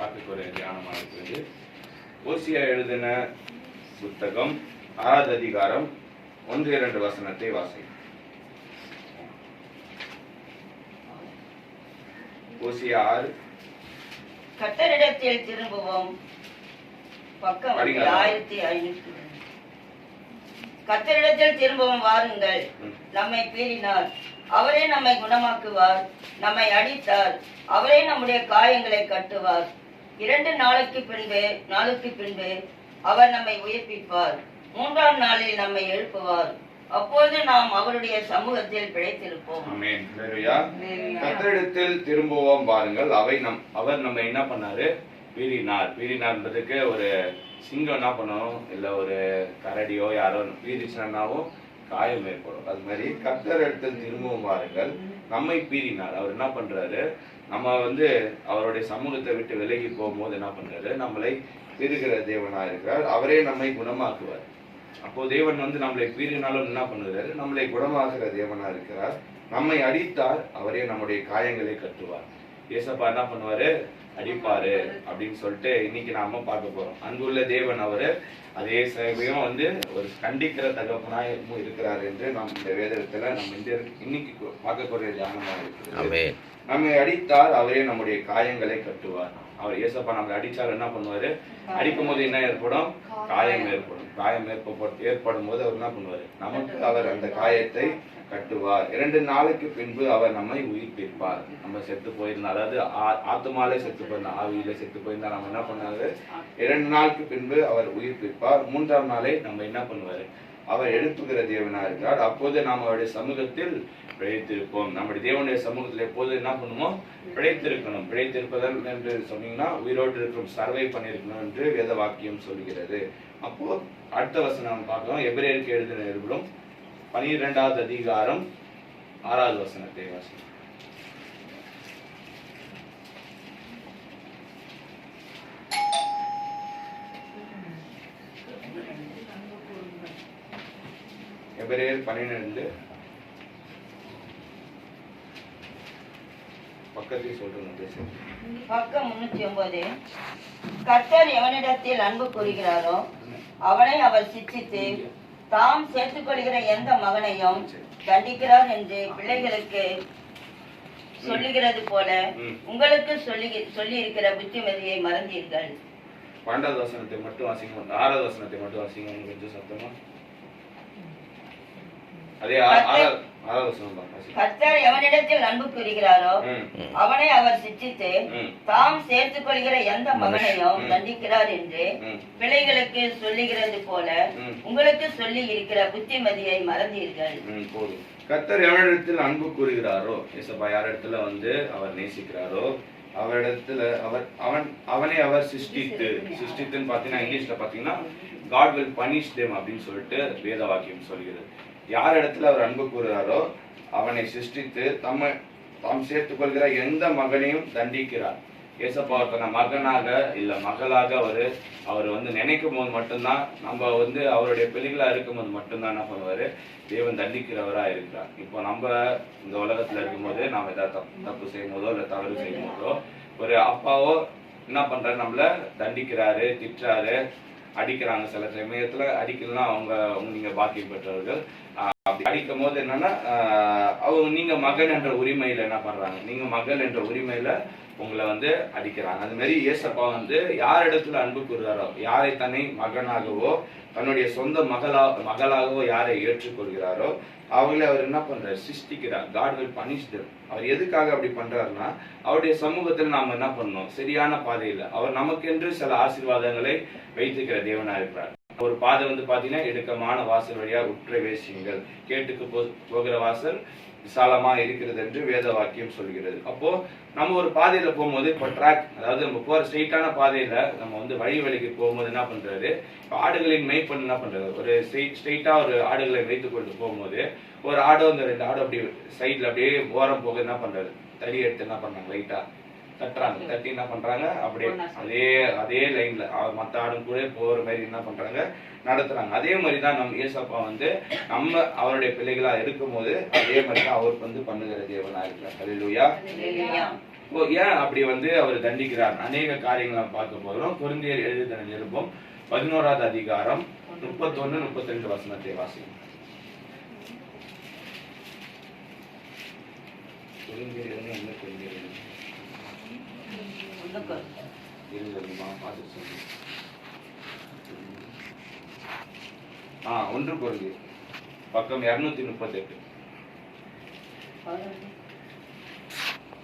பார்க்கக்கூடிய தியானமாக இருக்கிறது. ஓசியா எழுதின புத்தகம் 6வது அதிகாரம் 1-2 வசனத்தை வாசி. ஓசியா 6. கர்த்தரிடத்தில் திரும்புவோம். பக்கம் 1500. கர்த்தரிடத்தில் திரும்பவும் வாருங்கள். நம்மை பீறினார், அவரே நம்மை குணமாக்குவார். நம்மை அடித்தார், அவரே நம்முடைய காயங்களை கட்டுவார். 2 நாளுக்கு பின்பு அவர் நம்மை உயிர்ப்பிப்பார். 3ஆம் நாளில் நம்மை எழுப்புவார். அப்போது நாம் அவருடைய சமூகத்தில் பிழைத்திருப்போம். ஆமென். ஹல்லேலூயா. கர்த்தரிடத்தில் திரும்புவோம் பாருங்கள். அவர் நம்ம என்ன பண்ணாரு? பீறினார்ன்றதுக்கு ஒரு சிங்கம் என்ன பண்ணும், இல்ல ஒரு கரடியோ யாரோ பீறிச்சுனாவும் காயம் ஏற்படும். அது மாதிரி கர்த்தரிடத்தில் திரும்பவும் பாருங்கள், நம்மை பீறினார். அவர் என்ன பண்றாரு? நம்ம அவருடைய சமூகத்தை விட்டு விலகி போகும்போது என்ன பண்றாரு? நம்மளை பீறுகிற தேவனா இருக்கிறார். அவரே நம்மை குணமாக்குவார். அப்போ தேவன் நம்மளை பீறினாலும் என்ன பண்ணுறாரு? நம்மளை குணமாக்குற தேவனா இருக்கிறார். நம்மை அடித்தார், அவரே நம்முடைய காயங்களை கட்டுவார். ஏசப்பா என்ன பண்ணுவாரு? அடிப்பாரு அப்படின்னு சொல்லிட்டு இன்னைக்கு நாம பார்க்க போறோம். அங்குள்ள தேவன் அவரு அதே சமயம் ஒரு கண்டிக்கிற தகப்பனாயும் இருக்கிறார் என்று நாம் இந்த வேதத்துல நம்ம இன்னைக்கு பார்க்கக்கூடிய தியானமா இருக்குது. நம்மை அடித்தார், அவரே நம்முடைய காயங்களை கட்டுவார். அவர் ஏசப்பா நம்மளை அடிச்சால் என்ன பண்ணுவாரு? அடிக்கும் போது என்ன ஏற்படும்? காயம் ஏற்படும். காயம் ஏற்படும் போது அவர் என்ன பண்ணுவாரு? நமக்கு அவர் அந்த காயத்தை கட்டுவார். 2 நாளுக்கு பின்பு அவர் நம்மை உயிர்ப்பிப்பார். நம்ம செத்து போயிருந்தா, அதாவது ஆத்துமாலே செத்து போயிருந்தா, ஆவியில செத்து போயிருந்தா நம்ம என்ன பண்ணாரு? 2 நாளுக்கு பின்பு அவர் உயிர்ப்பிப்பார். 3ஆம் நாளை நம்ம என்ன பண்ணுவாரு? அவர் எழுப்புகிற தேவனா இருக்கிறார். அப்போது நாம் அவருடைய சமூகத்தில் பிழைத்திருப்போம். நம்முடைய தேவனுடைய சமூகத்தில் எப்போது என்ன பண்ணுவோம்? பிழைத்திருக்கணும். பிழைத்திருப்பதல் என்று சொன்னீங்கன்னா உயிரோடு இருக்கும், சர்வை பண்ணிருக்கணும் என்று வேத வாக்கியம் சொல்கிறது. அப்போ அடுத்த வசனம் பார்க்கலாம். எபிரேயருக்கு எழுதின நிருபம் 12வது அதிகாரம் 6வது வசனத்தை வாசி. எபிரேயர் 12 பக்கத்தில் சொல்றேன். பக்கம் 309. கர்த்தர் எவனிடத்தில் அன்பு கூறுகிறாரோ அவனை அவர் சிட்சித்து தாம் சேர்த்துக் கொள்கிற எந்த மகனையும் தண்டிக்கிறார் என்று பிள்ளைகளுக்கு சொல்லுகிறது போல உங்களுக்கு சொல்லி இருக்கிற புத்திமதியை மறந்தீர்கள். 12வது வசனத்தை மட்டும் வாசிங்க. 6வது வசனத்தை மட்டும் வாசிங்க கொஞ்சம் சத்தமா. அதே 6வது வசனம் தான். கர்த்தர் எவனிடத்தில் அன்பு கூறுகிறாரோ அவனை அவர் சிட்சித்து தாம் சேர்த்துக் கொள்கிற எந்த மகனையும் தண்டிக்கிறார் என்று பிள்ளைகளுக்கு சொல்லுகிறது போல உங்களுக்கு சொல்லி இருக்கிற புத்திமதியை மறந்தீர்கள். கர்த்தர் எவனிடத்தில் அன்பு கூறுகிறாரோ, ஏசப்பா யார் இடத்துல அவர் நேசிக்கிறாரோ அவரிடத்துல அவனை அவர் சிருஷ்டித்துன்னு பாத்தீங்கன்னா இங்கிலீஷ்ல பாத்தீங்கன்னா God will punish them அப்படின்னு சொல்லிட்டு வேத வாக்கியம் சொல்கிறது. யார் இடத்துல அவர் அன்பு கூறுகிறாரோ அவனை சிருஷ்டித்து தாம் சேர்த்துக் கொள்கிற எந்த மகனையும் தண்டிக்கிறார். ஏசப்பா தன்னை மகனாக இல்ல மகளாக அவர் நினைக்கும் போது மட்டும்தான், நம்ம அவருடைய பிள்ளைகளா இருக்கும் போது மட்டும்தான் என்ன பண்ணுவாரு? தேவன் தண்டிக்கிறவரா இருக்கிறார். இப்போ நம்ம இந்த உலகத்துல இருக்கும்போது நாம ஏதாவது தப்பு செய்யும் போதோ இல்ல தவறு செய்யும் போதோ ஒரு அப்பாவோ என்ன பண்றாரு? நம்மள தண்டிக்கிறாரு, திட்டுறாரு, அடிக்கிறாங்க. சில சமயத்துல அடிக்கலாம் நீங்க பாக்கியம் பெற்றவர்கள். அப்படி அடிக்கும் போது என்னன்னா நீங்க மகன் என்ற உரிமையில என்ன பண்றாங்க? நீங்க மகள் என்ற உரிமையில உங்களை அடிக்கிறாங்க. அது மாதிரி ஏசப்பா யார் இடத்துல அன்பு கூறுகிறாரோ, யாரை தன்னை மகனாகவோ தன்னுடைய சொந்த மகளாகவோ யாரை ஏற்றுக்கொள்கிறாரோ அவங்களே அவர் என்ன பண்றாரு? சிருஷ்டிக்கிறார். God will punish them. அவர் எதுக்காக அப்படி பண்றாருன்னா அவருடைய சமூகத்தில் நாம என்ன பண்ணணும்? சரியான பாதையில அவர் நமக்கென்று சில ஆசீர்வாதங்களை வைத்துக்கிற தேவனா இருக்கிறார். ஒரு பாதை பாத்தீங்கன்னா இடுக்கமான வாசல் வழியா உற்றவேசியுங்கள், கேட்டுக்கு போகிற வாசல் விசாலமா இருக்கிறது என்று வேத வாக்கியம் சொல்கிறது. அப்போ நம்ம ஒரு பாதையில போகும்போது இப்போ ட்ராக், அதாவது நம்ம போற ஸ்ட்ரெயிட்டான பாதையில நம்ம வழிக்கு போகும்போது என்ன பண்றாரு? ஆடுகளின் மேய்ப்பன் என்ன பண்றாரு? ஒரு ஸ்ட்ரெயிட்டா ஒரு ஆடுகளை வைத்துக் கொண்டு போகும்போது ஒரு ஆடோ 2 ஆடோ அப்படி சைட்ல அப்படியே ஓரம் போக என்ன பண்றாரு? தடி எடுத்து என்ன பண்றாங்க? லைட்டா தட்டுறாங்க. தட்டி என்ன பண்றாங்க? அப்படியே அதே லைன்ல மத்த ஆடும் கூட போற மாதிரி என்ன பண்றாங்க? நடத்துறாங்க. அதே மாதிரிதான் நம்ம ஏசப்பா நம்ம அவருடைய பிள்ளைகளா இருக்கும் போது அதே மாதிரிதான் அவர் பண்ணுகிற தேவனா இருக்கிறார். ஹல்லேலூயா. இப்போ ஏன் அப்படி வந்து அவர் தண்டிக்கிறார்? அநேக காரியங்களை நம்ம பார்க்க போகிறோம். கொரிந்தியர் எழுதின நிருபம் 11வது அதிகாரம் 31, 32 வசனத்தை வாசிக்கும். கொரிந்தியர் என்ன கொரிந்தியர் எழுதுமா பார்த்து சொல்லு. 1 கொரிந்தியர் பக்கம் 238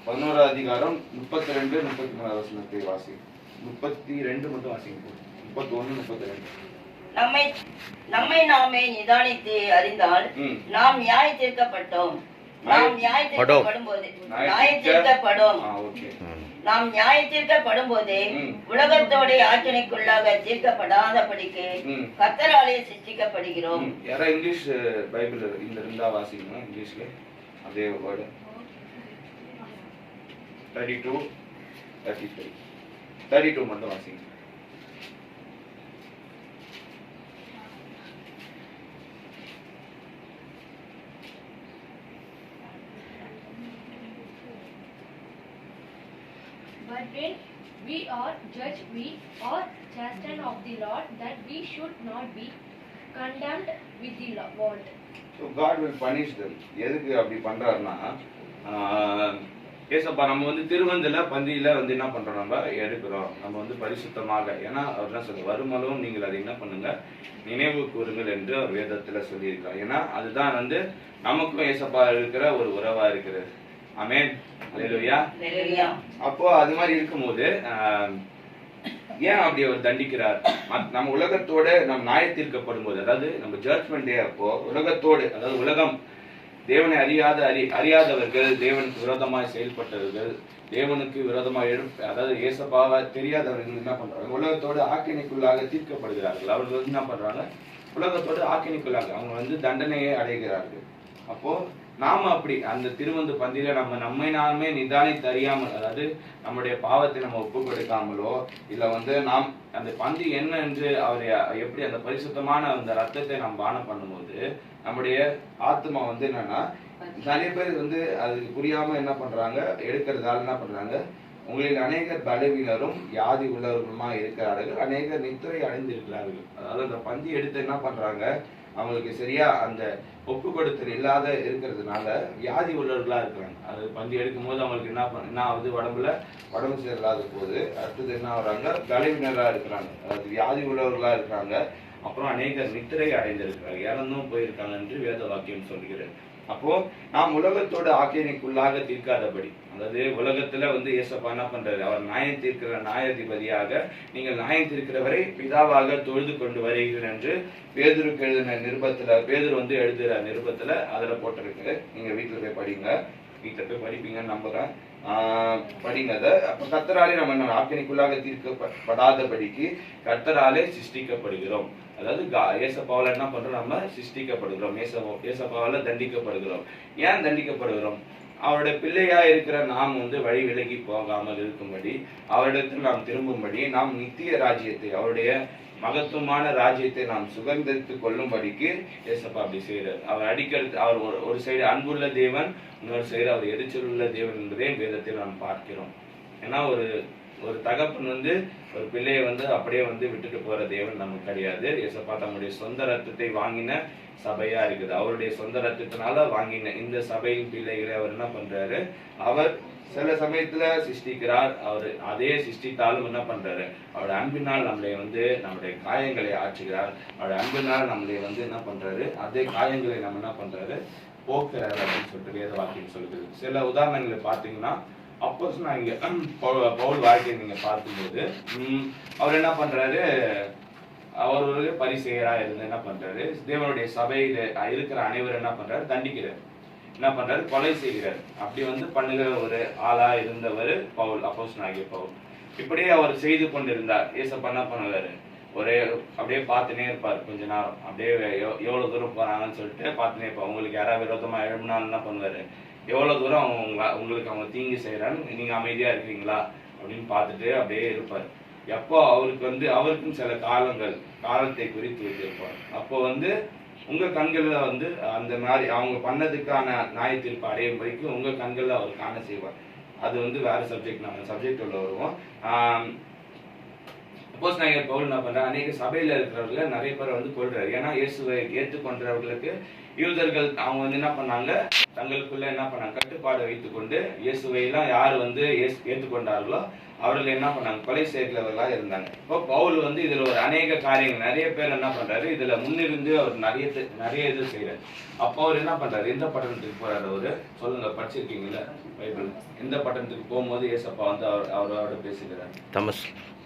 11வது அதிகாரம் 32, 33 வசனத்தை வாசிக்கும். 32 மட்டும் வாசிக்கும். 31, 32. நம்மை நாமே நிதானித்து அறிந்தால் நாம் நியாய தீர்க்கப்பட்டோம். நாம் நியாய தீர்க்கப்படும் போதே உலகத்தோட ஆக்கினைக்குள்ளாக தீர்க்கப்படாதபடிக்கு கர்த்தராலே சிருஷ்டிக்கப்படுகிறோம். யாரா இங்கிலீஷ் பைபிள் இந்த ரெண்டா வாசிக்கணும். இங்கிலீஷ்ல அதே வேர்டு 32, 33. 32 மட்டும் வாசிங்க. But when we are judged, we are chastened of the Lord, that we should not be condemned with the world. So God will punish them. எதுக்கு அப்படி பண்றாருன்னா, ஏசப்பா நம்ம வந்து திருவந்தில பந்தியில வந்து என்ன பண்றோம், நம்ம எடுக்கிறோம். நம்ம வந்து பரிசுத்தமாக, ஏன்னா அவர் என்ன சொல்ற, வருமளவும் நீங்கள் அதை என்ன பண்ணுங்க, நினைவு கூறுங்கள் என்று அவர் வேதத்துல சொல்லியிருக்கார். ஏன்னா அதுதான் வந்து நமக்கும் ஏசப்பா இருக்கிற ஒரு உறவா இருக்கிறது. ஆமென், அல்லேலூயா. அப்போ அது மாதிரி இருக்கும்போது ஏன் அப்படி அவர் தண்டிக்கிறார்? நம்ம உலகத்தோட நம்ம நியாய தீர்க்கப்படும் போது, அதாவது நம்ம ஜட்ஜ்மெண்ட் டே அப்போ உலகத்தோடு, அதாவது உலகம் தேவனை அறியாதவர்கள், தேவனுக்கு விரோதமாய் செயல்பட்டவர்கள், தேவனுக்கு விரோதமாக அதாவது ஏசப்பாவை தெரியாதவர்கள் என்ன பண்றாங்க, உலகத்தோடு ஆக்கினைக்குள்ளாக தீர்க்கப்படுகிறார்கள். அவர்கள் வந்து என்ன பண்றாங்க, உலகத்தோடு ஆக்கினைக்குள்ளாக அவங்க வந்து தண்டனையை அடைகிறார்கள். அப்போ நாம அப்படி அந்த திருவந்து பந்தியில நம்மை நாமே நிதானித்து அறியாமல், அதாவது நம்முடைய பாவத்தை நம்ம ஒப்பு கொடுக்காமலோ, இல்ல வந்து நாம் அந்த பந்தி என்ன என்று அவர் எப்படி அந்த பரிசுத்தமான அந்த ரத்தத்தை நாம் பானம் பண்ணும்போது நம்முடைய ஆத்மா வந்து என்னன்னா, நிறைய பேர் வந்து அதுக்கு புரியாம என்ன பண்றாங்க, எடுக்கிறதால என்ன பண்றாங்க, உங்களில் அநேகர் பலவீனரும் வியாதி உள்ளவர்களுமா இருக்கிறார்கள், அநேகர் நித்திரை அடைந்திருக்கிறார்கள். அதாவது அந்த பந்தி எடுத்து என்ன பண்றாங்க, அவங்களுக்கு சரியா அந்த ஒப்பு கொடுத்தல் இல்லாத இருக்கிறதுனால வியாதி உள்ளவர்களா இருக்கிறாங்க. அது பந்தி எடுக்கும் போது அவங்களுக்கு என்ன ஆகுது, உடம்பு சரியில்லாத போது அடுத்தது என்ன ஆகுறாங்க, பலவீனரா இருக்கிறாங்க, அதாவது வியாதி உள்ளவர்களா இருக்கிறாங்க. அப்புறம் அநேகர் நித்திரை அடைந்திருக்கிறாங்க, இறந்தும் போயிருக்காங்க என்று வேத வாக்கியம் சொல்கிறது. அப்போ நாம் உலகத்தோட ஆக்கினைக்குள்ளாக தீர்க்காதபடி, அதாவது உலகத்துல வந்து ஏசப்பா என்ன பண்றாரு, அவர் நியாயம் தீர்க்கிற நியாயாதிபதியாக நீங்கள் நியாயம் தீர்க்கிறவரை பிதாவாக தொழுது கொண்டு வருகிறீர்கள் என்று பேதுருக்கு எழுதின நிருபத்துல, பேதுரு வந்து எழுதுற நிருபத்துல அதுல போட்டிருக்கு. நீங்க வீட்டுல போய் படிங்க, வீட்டுல போய் படிப்பீங்கன்னு நம்புறேன். படிங்க அதை. அப்ப கர்த்தராலே நம்ம ஆக்கினைக்குள்ளாக தீர்க்கப்படாதபடிக்கு கர்த்தராலே சிருஷ்டிக்கப்படுகிறோம். அதாவது ஏசப்பாவால என்ன பண்றோம், நம்ம சிருஷ்டிக்கப்படுகிறோம், ஏசப்பாவால தண்டிக்கப்படுகிறோம். ஏன் தண்டிக்கப்படுகிறோம்? அவருடைய பிள்ளையா இருக்கிற நாம் வந்து வழி விலகி போகாமல் இருக்கும்படி, அவரிடத்தில் நாம் திரும்பும்படி, நாம் நித்திய ராஜ்யத்தை, அவருடைய மகத்துவமான ராஜ்யத்தை நாம் சுகந்தரித்துக் கொள்ளும்படிக்கு ஏசப்பா அப்படி செய்யறார். அவர் அடிக்கிறது, அவர் ஒரு சைடு அன்புள்ள தேவன், இன்னொரு சைடு அவர் எரிச்சல் உள்ள தேவன் என்பதே வேதத்தில் நாம் பார்க்கிறோம். ஏன்னா ஒரு தகப்பன் வந்து ஒரு பிள்ளையை வந்து அப்படியே வந்து விட்டுட்டு போற தேவன் நமக்கு கிடையாது. ஏசப்பா தம்முடைய சொந்த ரத்தத்தை வாங்கின சபையா இருக்குது. அவருடைய சொந்த ரத்தத்தினால வாங்கின இந்த சபையின் பிள்ளைகளை அவர் என்ன பண்றாரு, அவர் சில சமயத்துல சிருஷ்டிக்கிறார். அவர் அதே சிருஷ்டித்தாலும் என்ன பண்றாரு, அவருடைய அன்பினால் நம்மளை வந்து நம்முடைய காயங்களை ஆற்றுகிறார். அவருடைய அன்பினால் நம்மளை வந்து என்ன பண்றாரு, அதே காயங்களை நம்ம என்ன பண்றாரு, போக்குறாரு அப்படின்னு சொல்லிட்டு வேத வாக்கியம் சொல்லுது. சில உதாரணங்களை பார்த்தீங்கன்னா, அப்போஸ் நான் இங்க பவுல் வாழ்க்கையை நீங்க பார்க்கும்போது அவர் என்ன பண்றாரு, அவர் ஒரு பரிசேயரா இருந்து என்ன பண்றாரு, தேவனுடைய சபையில இருக்கிற அனைவரும் என்ன பண்றாரு, தண்டிக்கிறார், என்ன பண்றாரு, கொலை செய்கிறார். அப்படி வந்து பண்ணுகிற ஒரு ஆளா இருந்தவர் பவுல், அப்போஸ்தலன் ஆகிய பவுல். இப்படியே அவர் செய்து கொண்டிருந்தார். ஏசப்பா என்ன பண்ணுவாரு, ஒரே அப்படியே பார்த்துனே இருப்பார். கொஞ்ச நேரம் அப்படியே எவ்வளவு தூரம் போறாங்கன்னு சொல்லிட்டு பார்த்துனே இருப்பார். உங்களுக்கு யாராவது விரோதமா எழுப்பினாலும் என்ன பண்ணுவாரு, எவ்வளவு தூரம் உங்களுக்கு அவங்க தீங்கு செய்யறான்னு நீங்க அமைதியா இருக்கீங்களா அப்படின்னு பார்த்துட்டு அப்படியே இருப்பார். எப்போ அவருக்கு வந்து அவருக்கும் சில காலத்தை குறித்து வைத்திருப்பார். அப்போ வந்து உங்க கண்கள்ல வந்து அந்த மாதிரி அவங்க பண்ணதுக்கான நியாய தீர்ப்பு அடையும் வரைக்கும் உங்க கண்கள்ல அவர் காண செய்வார். அது வந்து வேற சப்ஜெக்ட், நம்ம சப்ஜெக்ட் உள்ள வருவோம். சப்போஸ் நான் பவுல் என்ன பண்றேன், அநேக சபையில இருக்கிறவர்கள நிறைய பேர் வந்து கொள்றாரு. ஏன்னா இயேசுவை ஏற்றுக்கொண்டவர்களுக்கு யூதர்கள் அவங்க வந்து என்ன பண்ணாங்க, தங்களுக்குள்ள என்ன பண்ணாங்க, கட்டுப்பாடு வைத்துக் கொண்டு இயேசுவை எல்லாம் யார் வந்து ஏற்றுக்கொண்டார்களோ அவர்கள் என்ன பண்ணாங்க, கொலை செய்கிறவர்களா இருந்தாங்க. இப்போ பவுல் வந்து இதுல ஒரு அநேக காரியங்கள் நிறைய பேர் என்ன பண்றாரு, இதுல முன்னிருந்து அவர் நிறைய இது செய்யறாரு. அப்போ அவர் என்ன பண்றாரு, எந்த பட்டணத்துக்கு போறாரு அவரு சொல்லுங்க, படிச்சிருக்கீங்களா பைபிள்? எந்த பட்டணத்துக்கு போகும்போது ஏசப்பா வந்து அவரோட பேசுகிறார்?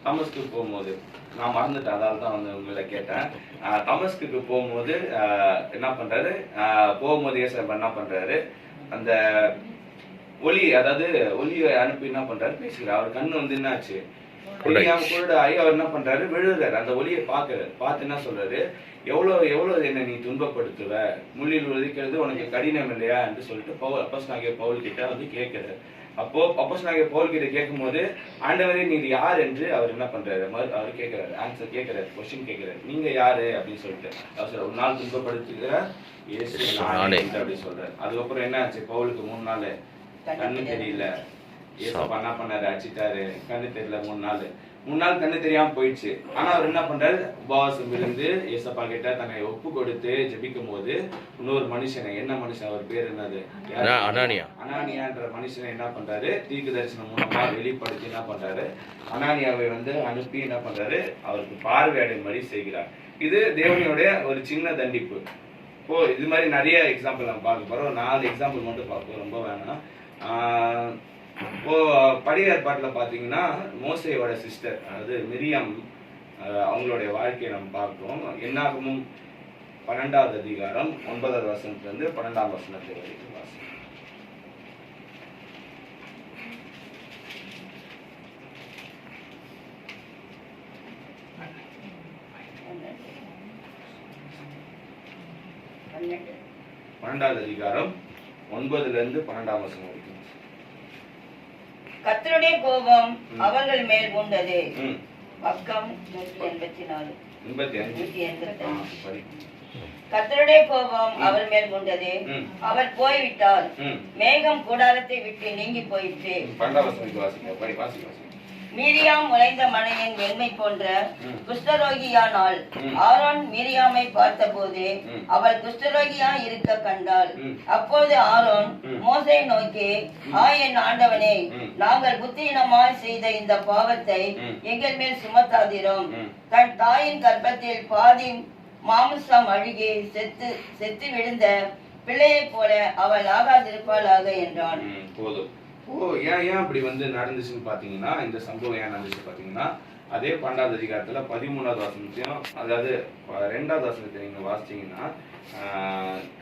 தமஸ்கு போகும்போது, நான் மறந்துட்டேன், அதால தான் வந்து உங்களை கேட்டேன். தமஸ்குக்கு போகும்போது என்ன பண்றாரு, போகும்போது ஏசப்பா என்ன பண்றாரு, அந்த ஒளி, அதாவது ஒளியை அனுப்பி என்ன பண்றாரு, பேசுகிறார். அவர் கண்ணு வந்து என்னாச்சு, குருடாகி அவர் என்ன பண்றாரு, விழுகிறாரு. அந்த ஒளியை பார்த்து என்ன சொல்றாரு, எவ்வளவு என்ன நீ துன்பப்படுத்துவ, முள்ளில் உதிக்கிறது உனக்கு கடினம் இல்லையா என்று சொல்லிட்டு அப்போஸ்தலனாகிய பவுல் கிட்ட வந்து கேட்கிறாரு. அப்போ அப்போஸ்தலனாகிய பவுல் கிட்ட கேட்கும்போது, ஆண்டவரே நீர் யார் என்று அவர் என்ன பண்றாரு, அவர் கேட்கிறாரு, ஆன்சர் கேட்கிறாரு, கொஸ்டின் கேட்கிறாரு, நீங்க யாரு அப்படின்னு சொல்லிட்டு. அவர் ஒரு நாள் துன்பப்படுத்துகிற இயேசு நானே அப்படி சொல்றாரு. அதுக்கப்புறம் என்ன ஆச்சு, பவுலுக்கு 3 நாள் கண்ணு தெரியல. ஏசப்பா என்ன பண்ணாரு, அடிச்சிட்டாரு, கண்ணு தெரியல. 3 நாள் கண்ணு தெரியாம போயிடுச்சு. ஆனா அவர் என்ன பண்றாரு, உபவாசம் இருந்து ஏசப்பா கிட்ட தன்னை ஒப்பு கொடுத்து ஜெபிக்கும் போது இன்னொரு மனுஷனை, என்ன மனுஷன், அவர் பேர் என்னது, அனானியான்ற மனுஷனை என்ன பண்றாரு, தீர்க்க தரிசனம் மூலமா வெளிப்படுத்தி என்ன பண்றாரு, அனானியாவை வந்து அனுப்பி என்ன பண்றாரு, அவருக்கு பார்வையடையும்படி செய்கிறார். இது தேவனுடைய ஒரு சின்ன தண்டிப்பு. இப்போ இது மாதிரி நிறைய எக்ஸாம்பிள் நம்ம பார்க்க போறோம். 4 எக்ஸாம்பிள் மட்டும் பார்ப்போம், ரொம்ப வேணாம். இப்போ பழைய ஏற்பாட்டுல பாத்தீங்கன்னா மோசேயோட சிஸ்டர், அதாவது மிரியாம், அவங்களுடைய வாழ்க்கையை நம்ம பார்க்கிறோம். என்னாகமும் 12வது அதிகாரம் 9வது வசனத்துல இருந்து 12ஆம் வசனத்தை வரைக்கும் வாசிக்கிறோம். பன்னெண்டாவது அதிகாரம் 9ல இருந்து 12ஆம் வசனம் வரைக்கும். கர்த்தருடைய கோபம் அவர்கள் மேல் மூண்டது. பக்கம் 184. கர்த்தருடைய கோபம் அவர் மேல் மூண்டது, அவர் போய்விட்டார், மேகம் கூடாரத்தை விட்டு நீங்கி போயிற்று. மீரியாம் உறைந்த மலையின் வெண்மை போன்ற குஷ்டரோகியானாள். ஆரோன் மீரியாமை பார்த்தபோது அவள் குஷ்டரோகியா இருக்க கண்டாள். அப்போது ஆரோன் மோசே நோக்கி, என் ஆண்டவனே, நாங்கள் புத்தியினமாய் செய்த இந்த பாவத்தை எங்கள் மேல் சுமத்தாதிரும். தன் தாயின் கர்ப்பத்தில் பாதி மாமிசம் அழுகி செத்து விழுந்த பிள்ளையை போல அவள் ஆகாதிருப்பாளாக என்றான். ஏன் அப்படி வந்து நடந்துச்சுன்னு பாத்தீங்கன்னா, இந்த சம்பவம் ஏன் நடந்துச்சு பாத்தீங்கன்னா, அதே 12வது அதிகாரத்துல 13வது வசனத்தையும், அதாவது 2வது வசனத்தை நீங்க வாசிச்சீங்கன்னா,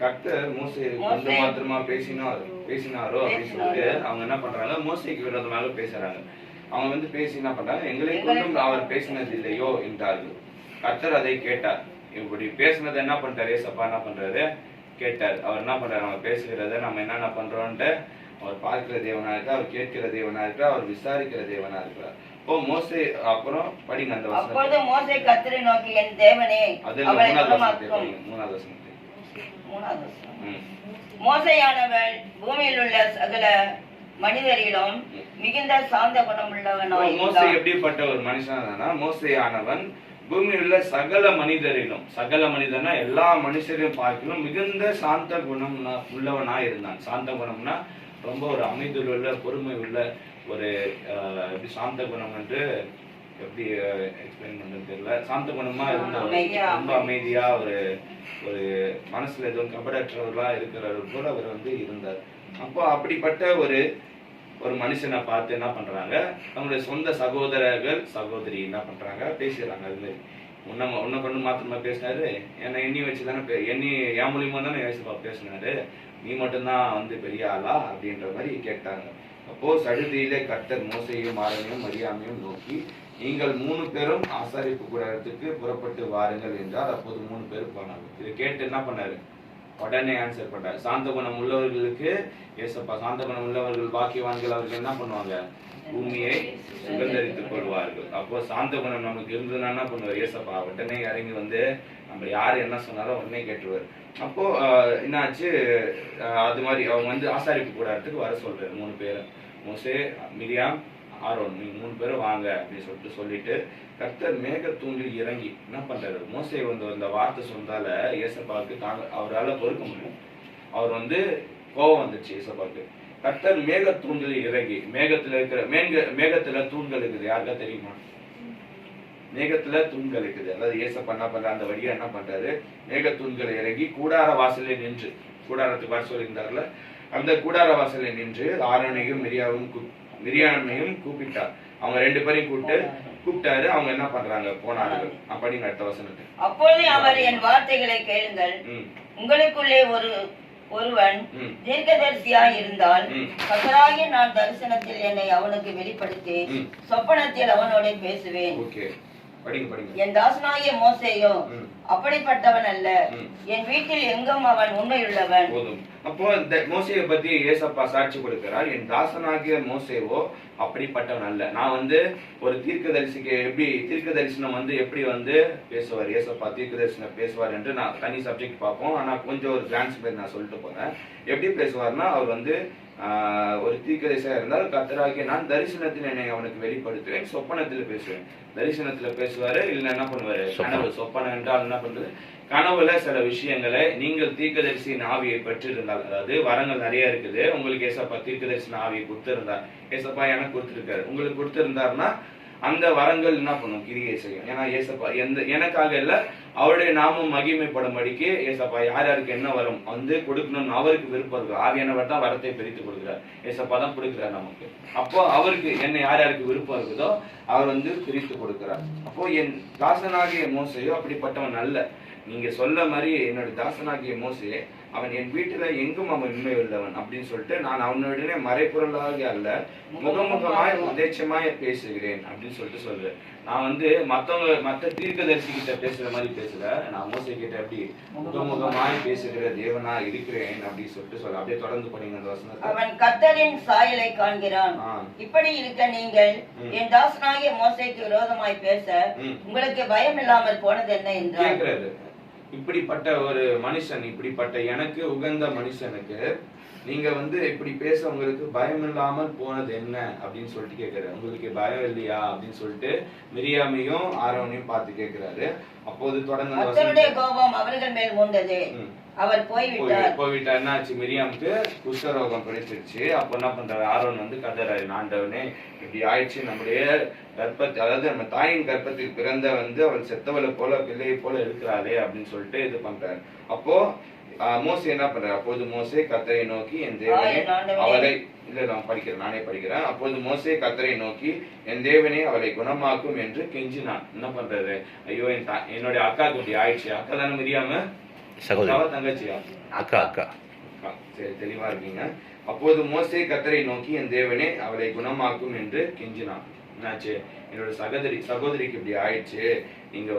கர்த்தர் மோசே கொஞ்சம் மாத்திரமா பேசினாரோ அப்படின்னு சொல்லிட்டு அவங்க என்ன பண்றாங்க, மோசேக்கு விரோதமாக பேசுறாங்க. அவங்க வந்து பேசி என்ன பண்றாங்க, எங்களை கொண்டும் அவர் பேசினது இல்லையோ என்றார்கள். கர்த்தர் அதை கேட்டார். இப்படி பேசினதை என்ன பண்றாரு, ஏசப்பா என்ன பண்றாரு, கேட்டார். அவர் என்ன பண்றாரு, நம்ம பேசுகிறத நம்ம என்னென்ன பண்றோம்ட்டு அவர் பார்க்கிற தேவனா இருக்கா, அவர் கேட்கிற தேவனா இருக்கா, அவர் விசாரிக்கிற தேவனா இருக்கிறார். இப்போ மோசே, அப்புறம் படிங்க அந்த வசனம். அப்பொழுது மோசே கர்த்தரை நோக்கி, என் தேவனே, அவளை குணமாக்கும். 3வது வசனம். மோசேயானவள் பூமியில் உள்ள சகல மனிதரிலும் மிகுந்த சாந்த குணமுள்ளவனாய். மோசே எப்படிப்பட்ட ஒரு மனுஷனா, மோசேயானவன் பூமியில் உள்ள சகல மனிதரிலும், சகல மனிதனா எல்லா மனுஷரையும் பார்க்கலும் மிகுந்த சாந்த குணம் உள்ளவனா இருந்தான். சாந்த குணம்னா ரொம்ப ஒரு அமைதியில் உள்ள, பொறுமை உள்ள ஒரு சாந்த குணம் என்று எப்படி எக்ஸ்பிளைன் பண்றது தெரியல. சாந்த குணமா இருந்தார், ரொம்ப அமைதியா ஒரு மனசுல எதுவும் கபடற்றவர்களா இருக்கிறவர் போல அவர் வந்து இருந்தார். அப்போ அப்படிப்பட்ட ஒரு மனுஷனை பார்த்து என்ன பண்றாங்க, நம்மளுடைய சொந்த சகோதரர்கள் சகோதரி என்ன பண்றாங்க, பேசுறாங்க. அது மாதிரி உன்னை கொண்டு மாத்திரமா பேசினாரு, என்னை எண்ணி வச்சுதானே, என் மூலியமா தானே ஏசப்பா பேசினாரு, நீ மட்டும்தான் வந்து பெரிய ஆளா அப்படின்ற மாதிரி கேட்டாங்க. அப்போ சடுதியிலே கர்த்தர் மோசேயும் ஆரோனையும் மரியாமையும் நோக்கி, நீங்கள் 3 பேரும் ஆசாரிப்பு கூடாரத்துக்கு புறப்பட்டு வாருங்கள் என்றார். அப்போது 3 பேரும் போனாங்க. இதை கேட்டு என்ன பண்ணாரு, உடனே ஆன்சர் பண்ணாரு. சாந்த குணம் உள்ளவர்களுக்கு ஏசப்பா, சாந்த குணம் உள்ளவர்கள் பாக்கியவான்கள், அவர்கள் என்ன பண்ணுவாங்க, பூமியை சுதந்திரித்துக் கொள்வார்கள். அப்போ சாந்த குணம் நமக்கு இருந்ததுன்னா என்ன பண்ணுவார் ஏசப்பா, உடனே இறங்கி வந்து நம்ம யாரு என்ன சொன்னாலும் உடனே கேட்டுருவார். அப்போ என்னாச்சு, அது மாதிரி அவங்க வந்து ஆசாரிப்பு கூடாரத்துக்கு வர சொல்றாரு 3 பேரை. மோசே, மிரியாம், ஆரோன், நீங்க 3 பேரும் வாங்க அப்படின்னு சொல்லிட்டு கர்த்தர் மேக தூண்டில் இறங்கி என்ன பண்றாரு, மோசே அந்த வார்த்தை சொன்னால ஏசப்பாவுக்கு அவரால் பொறுக்க முடியும். அவர் கோபம் வந்துச்சு ஏசப்பாவுக்கு. கர்த்தர் மேக தூண்டில் இறங்கி, மேகத்துல இருக்கிற மேகத்துல தூண்கள் இருக்குது, யாருக்கா தெரியுமா? மேகத்துல தூண்கள் இருக்குது. அதாவது ஏசப்பா என்ன பண்ற, அந்த வழியா என்ன பண்றாரு, மேக தூண்களை இறங்கி கூடார வாசல்ல நின்று, கூடாரத்துக்கு வர சொல்லியிருந்தாருல, அந்த கூடார வாசல்ல நின்று ஆரோனையும் மிரியாமையும் கூப்பிட்டார். அவங்க 2 பேரையும் கூப்பிட்டாரு. அவங்க என்ன பண்றாங்க, போனார்கள். அப்படிங்க அடுத்த வசனத்தை. அப்பொழுது அவர், என் வார்த்தைகளை கேளுங்கள், உங்களுக்குள்ளே ஒருவன் தீர்க்கதரிசியாய் இருந்தால் கர்த்தராகிய நான் தரிசனத்தில் என்னை அவனுக்கு வெளிப்படுத்தி சொப்பனத்தில் அவனோட பேசுவேன். என் தாசனாகிய மோசேயோ அப்படிப்பட்டவன் அல்ல, என் வீட்டில் எங்கும் அவன் உண்மையுள்ளவன். அப்போ இந்த மோசேயை பத்தி ஏசப்பா சாட்சி கொடுக்கிறார். என் தாசனாகிய மோசேவோ அப்படிப்பட்டவன் அல்ல. நான் ஒரு தீர்க்கதரிசிக்கு எப்படி தீர்க்கதரிசனம் எப்படி பேசுவார், ஏசப்பா தீர்க்கதரிசனம் பேசுவார் என்று நான் தனி சப்ஜெக்ட் பார்ப்போம். ஆனா கொஞ்சம் ஒரு கிளான்ஸ் பேர் நான் சொல்லிட்டு போறேன். எப்படி பேசுவார்னா, அவர் ஒரு தீர்க்கதரிசியா இருந்தால் கர்த்தராகிய நான் தரிசனத்தில் என்னை அவனுக்கு வெளிப்படுத்துவேன், சொப்பனத்தில் பேசுவேன். தரிசனத்துல பேசுவாரு, இல்ல என்ன பண்ணுவாரு, கனவு. சொப்பனம் என்றால் என்ன பண்றது, கனவுல சில விஷயங்களை நீங்கள் தீர்க்கதரிசியின் ஆவியை பெற்றிருந்தால், அதாவது வரங்கள் நிறைய இருக்குது, உங்களுக்கு ஏசப்பா தீர்க்கதரிசியின் ஆவியை கொடுத்திருந்தார், ஏசப்பா எனக்கு கொடுத்திருக்காரு, உங்களுக்கு கொடுத்திருந்தாருன்னா அந்த வரங்கள் என்ன பண்ணும், கிரியை செய்யும். ஏன்னா ஏசப்பா எனக்காக இல்ல, அவருடைய நாமம் மகிமைப்படும்படிக்கு ஏசப்பா யார் யாருக்கு என்ன வரும் கொடுக்கணும்னு அவருக்கு விருப்பம் இருக்கு. ஆவியானவர் தான் வரத்தை பிரித்து கொடுக்கிறார், ஏசப்பா தான் கொடுக்கிறார் நமக்கு. அப்போ அவருக்கு என்ன யார் யாருக்கு விருப்பம் இருக்குதோ அவர் பிரித்து கொடுக்கிறார். அப்போ என் தாசனாகிய மோசையோ அப்படிப்பட்டவன் அல்ல. நீங்க சொல்ல மாதிரி என்னோட தாசனாகிய மோசே, அவன் என் வீட்டுல எங்கும் அவன் உண்மை உள்ளவன் அப்படின்னு சொல்லிட்டு நான் அவனுடனே மறைபொருளாக அல்ல, முகமுகமாய் உதேச்சமாய் பேசுகிறேன் அப்படின்னு சொல்றேன். நான் மத்த தீர்க்கதரிசி கிட்ட பேசுற மாதிரி பேசல, நான் மோசே கிட்ட எப்படி முகமுகமாய் பேசுகிற தேவனா இருக்கிறேன் அப்படின்னு சொல்ல. அப்படியே தொடர்ந்து படிங்க அந்த வசனத்தை. அவன் கர்த்தரின் சாயலை காண்கிறான். இப்படி இருக்க நீங்கள் என் தாசனாகிய மோசேக்கு விரோதமாய் பேச உங்களுக்கு பயம் இல்லாமல் போனது என்ன என்றார். இப்படிப்பட்ட ஒரு மனுஷன், இப்படிப்பட்ட எனக்கு உகந்த மனுஷனுக்கு நீங்க இப்படி பேச உங்களுக்கு பயம் இல்லாமல் போனது என்ன அப்படின்னு சொல்லிட்டு கேட்கிறாரு. உங்களுக்கு பயம் இல்லையா அப்படின்னு சொல்லிட்டு மிரியாமையும் ஆரோனையும் பார்த்து கேட்கிறாரு. அப்போது தொடர்ந்து கோபம் அவர்கள் மேல் மூண்டது, அவர் போய்விட்டார். என்னாச்சு, மிரியாமுக்கு குஷ்டரோகம் பிடிச்சிருச்சு. அப்ப என்ன பண்றாரு, ஆரோன் கதறாரு, ஆண்டவனே இப்படி ஆயிடுச்சு, நம்முடைய கர்ப்பத்தை, அதாவது நம்ம தாயின் கர்ப்பத்துக்கு பிறந்த அவள் செத்தவளை போல பிள்ளையை போல இருக்கிறாளே அப்படின்னு சொல்லிட்டு இது பண்றாரு. அப்போ மோசே என்ன பண்றாரு, அப்போது மோசே கர்த்தரை நோக்கி என் தேவனே அவளை நானே படிக்கிறேன். அப்போது மோசே கர்த்தரை நோக்கி என் தேவனே அவளை குணமாக்கும் என்று கெஞ்சினான். என்ன பண்றாரு, ஐயோ என்னுடைய அக்காக்கு இப்படி ஆயிடுச்சு. அக்கா தானே மிரியாம தங்கச்சியா? அக்கா. சரி, தெளிவா இருக்கீங்க. அப்போது மோசே கர்த்தரை நோக்கி என் தேவனே அவளை குணமாக்கும் என்று கெஞ்சினான். என்னாச்சு, என்னோட சகோதரிக்கு இப்படி ஆயிடுச்சு, நீங்க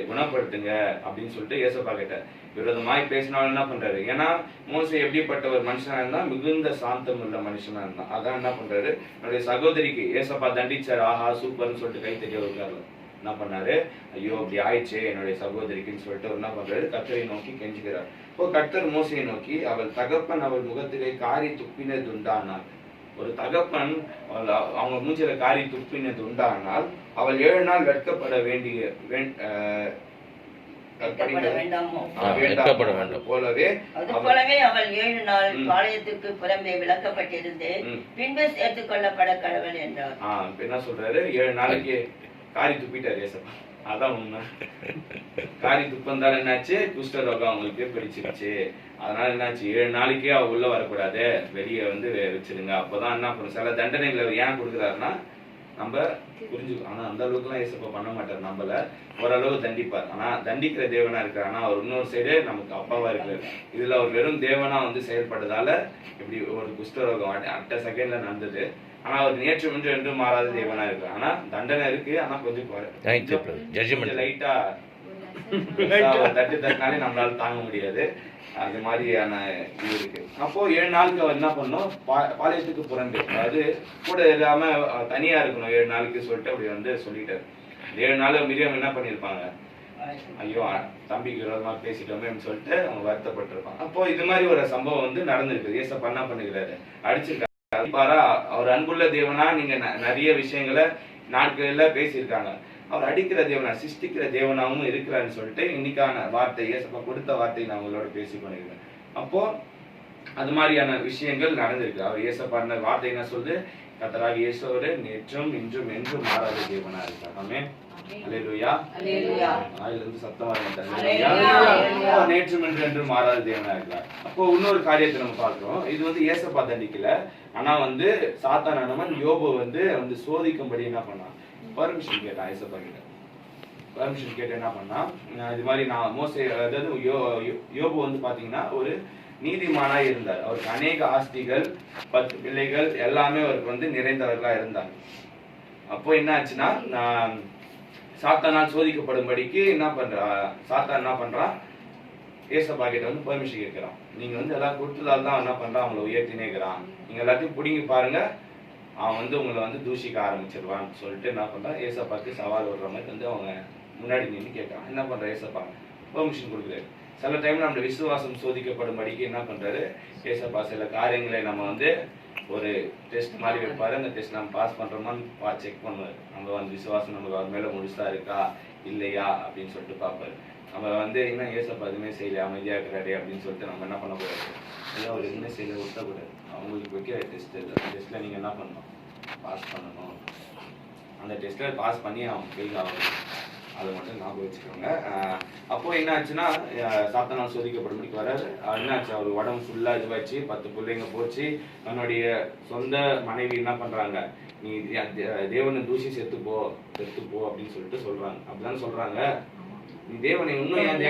குணப்படுத்துங்க அப்படின்னு சொல்லிட்டு ஏசப்பா கிட்ட விரோதமாய் பேசினாலும் என்ன பண்றாரு. ஏன்னா மோசே எப்படிப்பட்ட ஒரு மனுஷனா இருந்தா, மிகுந்த சாந்தம் உள்ள மனுஷனா இருந்தான். அதான் என்ன பண்றாரு, என்னுடைய சகோதரிக்கு ஏசப்பா தண்டிச்சார். ஆஹா சூப்பர்னு சொல்லிட்டு கை தட்டி வருவாரு. என்ன பண்ணாரு, ஐயோ அப்படி ஆயிடுச்சு என்னுடைய சகோதரிக்குன்னு சொல்லிட்டு என்ன பண்றாரு, கர்த்தரை நோக்கி கெஞ்சுகிறார். இப்போ கர்த்தர் மோசையை நோக்கி அவள் தகப்பன் அவள் முகத்திலே காரி துப்பினது உண்டானார். ஒரு தகப்பன் அவங்க மூஞ்சில காரி துப்பினது உண்டானால் அவள் 7 நாள் வெட்கப்பட போலவே அவள் 7 நாள் பாளையத்துக்கு புறம்பே விளக்கப்பட்டிருந்து பின்பு சேர்த்துக் கொள்ளப்பட கடவுள் என்றார். என்ன சொல்றாரு, 7 நாளைக்கு காரி துப்பிட்டாரு ஏசப்பா. அதான் உண்மை. காரி துப்பந்தால என்னாச்சு, குஷ்டரோகம் அவங்களுக்கு பிடிச்சிருச்சு. அதனால என்னாச்சு, 7 நாளைக்கே அவ உள்ள வரக்கூடாது, வெளியே வச்சிருங்க. அப்பதான் என்ன பண்ணும், சில தண்டனைகளை ஏன் கொடுக்குறாருன்னா நம்ம புரிஞ்சுக்கணும். ஆனா அந்த அளவுக்கு எல்லாம் ஏசப்பா பண்ண மாட்டார், நம்மள ஓரளவு தண்டிப்பார். ஆனா தண்டிக்கிற தேவனா இருக்காரு. ஆனா அவர் இன்னொரு சைடு நமக்கு அப்பாவா இருக்காரு. இதுல அவர் வெறும் தேவனா செயல்பட்டதால இப்படி ஒரு குஷ்டரோகம் அடுத்த செகண்ட்ல நடந்தது. ஆனா அவர் நேற்று முன்று என்று மாறாத தேவனா இருக்கு. ஆனா தண்டனை இருக்கு, ஆனா கொஞ்சம் லைட்டா தட்டினாலே நம்மளால தாங்க முடியாது. அது மாதிரியான இது இருக்கு. அப்போ 7 நாளுக்கு அவர் என்ன பண்ணும், பாளையத்துக்கு புறம்பு, அதாவது கூட இல்லாம தனியா இருக்கணும் 7 நாளுக்கு சொல்லிட்டு அப்படி சொல்லிட்டாரு. 7 நாள் மிரியாம் என்ன பண்ணிருப்பாங்க, ஐயோ தம்பிக்கு விரோதமா பேசிட்டோமே சொல்லிட்டு அவங்க வருத்தப்பட்டிருப்பாங்க. அப்போ இது மாதிரி ஒரு சம்பவம் நடந்திருக்கு. ஏசப்பா என்ன பண்ணிக்கிறாரு, அடிச்சிருக்காரு. அவர் அன்புள்ள தேவனா நீங்க நிறைய விஷயங்களை நாட்கள்ல பேசியிருக்காங்க. அவர் அடிக்கிற தேவனா, சிருஷ்டிக்கிற தேவனாவும் இருக்கிறான்னு சொல்லிட்டு இன்னைக்கான வார்த்தை, ஏசப்பா கொடுத்த வார்த்தையை நான் உங்களோட பேசி பண்ணிருக்கேன். அப்போ அது மாதிரியான விஷயங்கள் நடந்திருக்கு. அவர் ஏசப்பா வார்த்தை என்ன சொல்லுது? கர்த்தராகிய இயேசு அவரு நேற்றும் இன்றும் என்றும் மாறாத தேவனா இருக்கார். ஆமென். அல்லேலூயா. அல்லேலூயா. ஆயிலிருந்து சத்தமா இருக்கார். அல்லேலூயா. நேற்றும் என்றும் மாறாத தேவனா இருக்கார். அப்போ இன்னொரு காரியத்தை நம்ம பார்க்கிறோம். இது வந்து ஏசப்பா தண்டிக்கல, ஆனா வந்து சாத்தானானவன் யோபு வந்து சோதிக்கும்படி என்ன பண்ணான்? பர்மிஷன் கேட்டான் ஏசப்பா கிட்ட. பர்மிஷன் கேட்டு என்ன பண்ணா, இது மாதிரி நான் மோசே, அதாவது யோபு வந்து பாத்தீங்கன்னா ஒரு நீதிமானா இருந்தார். அவருக்கு அநேக ஆஸ்திகள், 10 பிள்ளைகள் எல்லாமே அவருக்கு வந்து நிறைந்தவர்களா இருந்தாங்க. அப்போ என்ன ஆச்சுன்னா, சாத்தானால் சோதிக்கப்படும்படிக்கு சாத்தான் என்ன பண்றான்? ஏசப்பா கிட்ட வந்து பர்மிஷன் கேட்கிறான். நீங்க வந்து எல்லாம் கொடுத்ததால தான் என்ன பண்றான்? அவங்களை உயர்த்தினேக்கிறான். நீங்க எல்லாத்தையும் பிடிங்கி பாருங்க, அவன் வந்து உங்களை வந்து தூஷிக்க ஆரம்பிச்சிருவான்னு சொல்லிட்டு என்ன பண்றான்? ஏசப்பாக்கு சவால் விடுற மாதிரி வந்து அவங்க முன்னாடி நின்று கேட்கறான். என்ன பண்ற? ஏசப்பா பெர்மிஷன் கொடுக்குறாரு. சில டைம்ல நம்ம விசுவாசம் சோதிக்கப்படும்படிக்கு என்ன பண்றாரு? ஏசப்பா சில காரியங்களை நம்ம வந்து ஒரு டெஸ்ட் மாதிரி வைப்பாரு. அந்த டெஸ்ட் நம்ம பாஸ் பண்றோமான்னு செக் பண்ணுவாரு. நம்ம வந்து விசுவாசம் நமக்கு அவர் மேல முழுசா இருக்கா இல்லையா அப்படின்னு சொல்லிட்டு பார்ப்பாரு. நம்ம வந்து என்ன ஏசப்பா எதுவுமே செய்யல, அமைதியா இருக்கிறாரு அப்படின்னு சொல்லிட்டு நம்ம என்ன பண்ணக்கூடாது? ஐயா அவர் எதுவுமே செய்யல விட்டக்கூடாது. அவங்களுக்கு வைக்கிற டெஸ்ட், அந்த டெஸ்ட்ல நீங்க என்ன பண்ணணும்? பாஸ் பண்ணணும். அந்த டெஸ்ட்ல பாஸ் பண்ணி அவங்க ஃபெயில் ஆகணும். அதை மட்டும் ஞாபகம் வச்சுக்கோங்க. அப்போ என்ன ஆச்சுன்னா, சாத்தானால் சோதிக்கப்படும்படிக்கு வராரு. என்னாச்சு? அவர் உடம்பு ஃபுல்லா இதுவாச்சு, 10 பிள்ளைங்க போச்சு. தன்னுடைய சொந்த மனைவி என்ன பண்றாங்க? நீ தேவனை தூசி செத்துப்போ அப்படின்னு சொல்லிட்டு சொல்றாங்க. அப்படிதான் சொல்றாங்க. நீ தேவனை இன்னும் ஏன்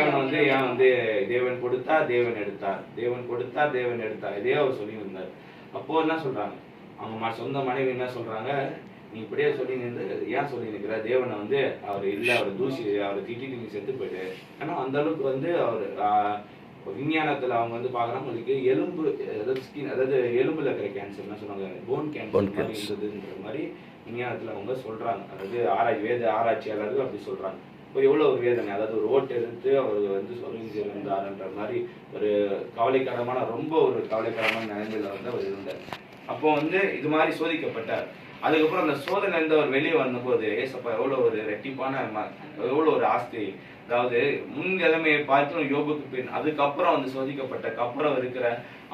தேவன் கொடுத்தா தேவன் எடுத்தார், தேவன் கொடுத்தா தேவன் எடுத்தார், இதே அவர் சொல்லி இருந்தார். அப்போ என்ன சொல்றாங்க? அவங்க சொந்த மனைவி என்ன சொல்றாங்க? நீ இப்படியே சொல்லி ஏன் சொல்லி நிற்கிற? தேவனை வந்து அவர் இல்லை, அவர் தூசி, அவரை திட்டிட்டு நீ செத்து போயிட்டு. ஏன்னா அந்த அளவுக்கு வந்து அவர் விஞ்ஞானத்துல அவங்க வந்து பாக்குறாங்க, உங்களுக்கு எலும்பு, அதாவது ஸ்கின், அதாவது எலும்புல இருக்கிற கேன்சர் என்ன சொல்றாங்க? போன் கேன்சர் மாதிரி இருந்ததுன்ற மாதிரி விஞ்ஞானத்துல அவங்க சொல்றாங்க. அதாவது வேத ஆராய்ச்சியாளர்கள் அப்படி சொல்றாங்க. இப்போ எவ்வளவு ஒரு வேதனை, அதாவது ஒரு ஓட்டு எடுத்து அவர் வந்து சொல்லி இருந்தாருன்ற மாதிரி ஒரு கவலைக்கிடமான, ரொம்ப ஒரு கவலைக்கிடமான நிலைமையில வந்து அவர் இருந்தார். அப்போ வந்து இது மாதிரி சோதிக்கப்பட்டார். அதுக்கப்புறம் அந்த சோதனை இருந்து அவர் வெளியே வந்தபோது ஏசப்பா எவ்வளவு ஒரு ரெட்டிப்பான, எவ்வளவு ஒரு ஆஸ்தி, அதாவது முன் நிலைமையை பார்த்து யோபுக்கு பின் அதுக்கப்புறம் வந்து சோதிக்கப்பட்ட அப்புறம் இருக்கிற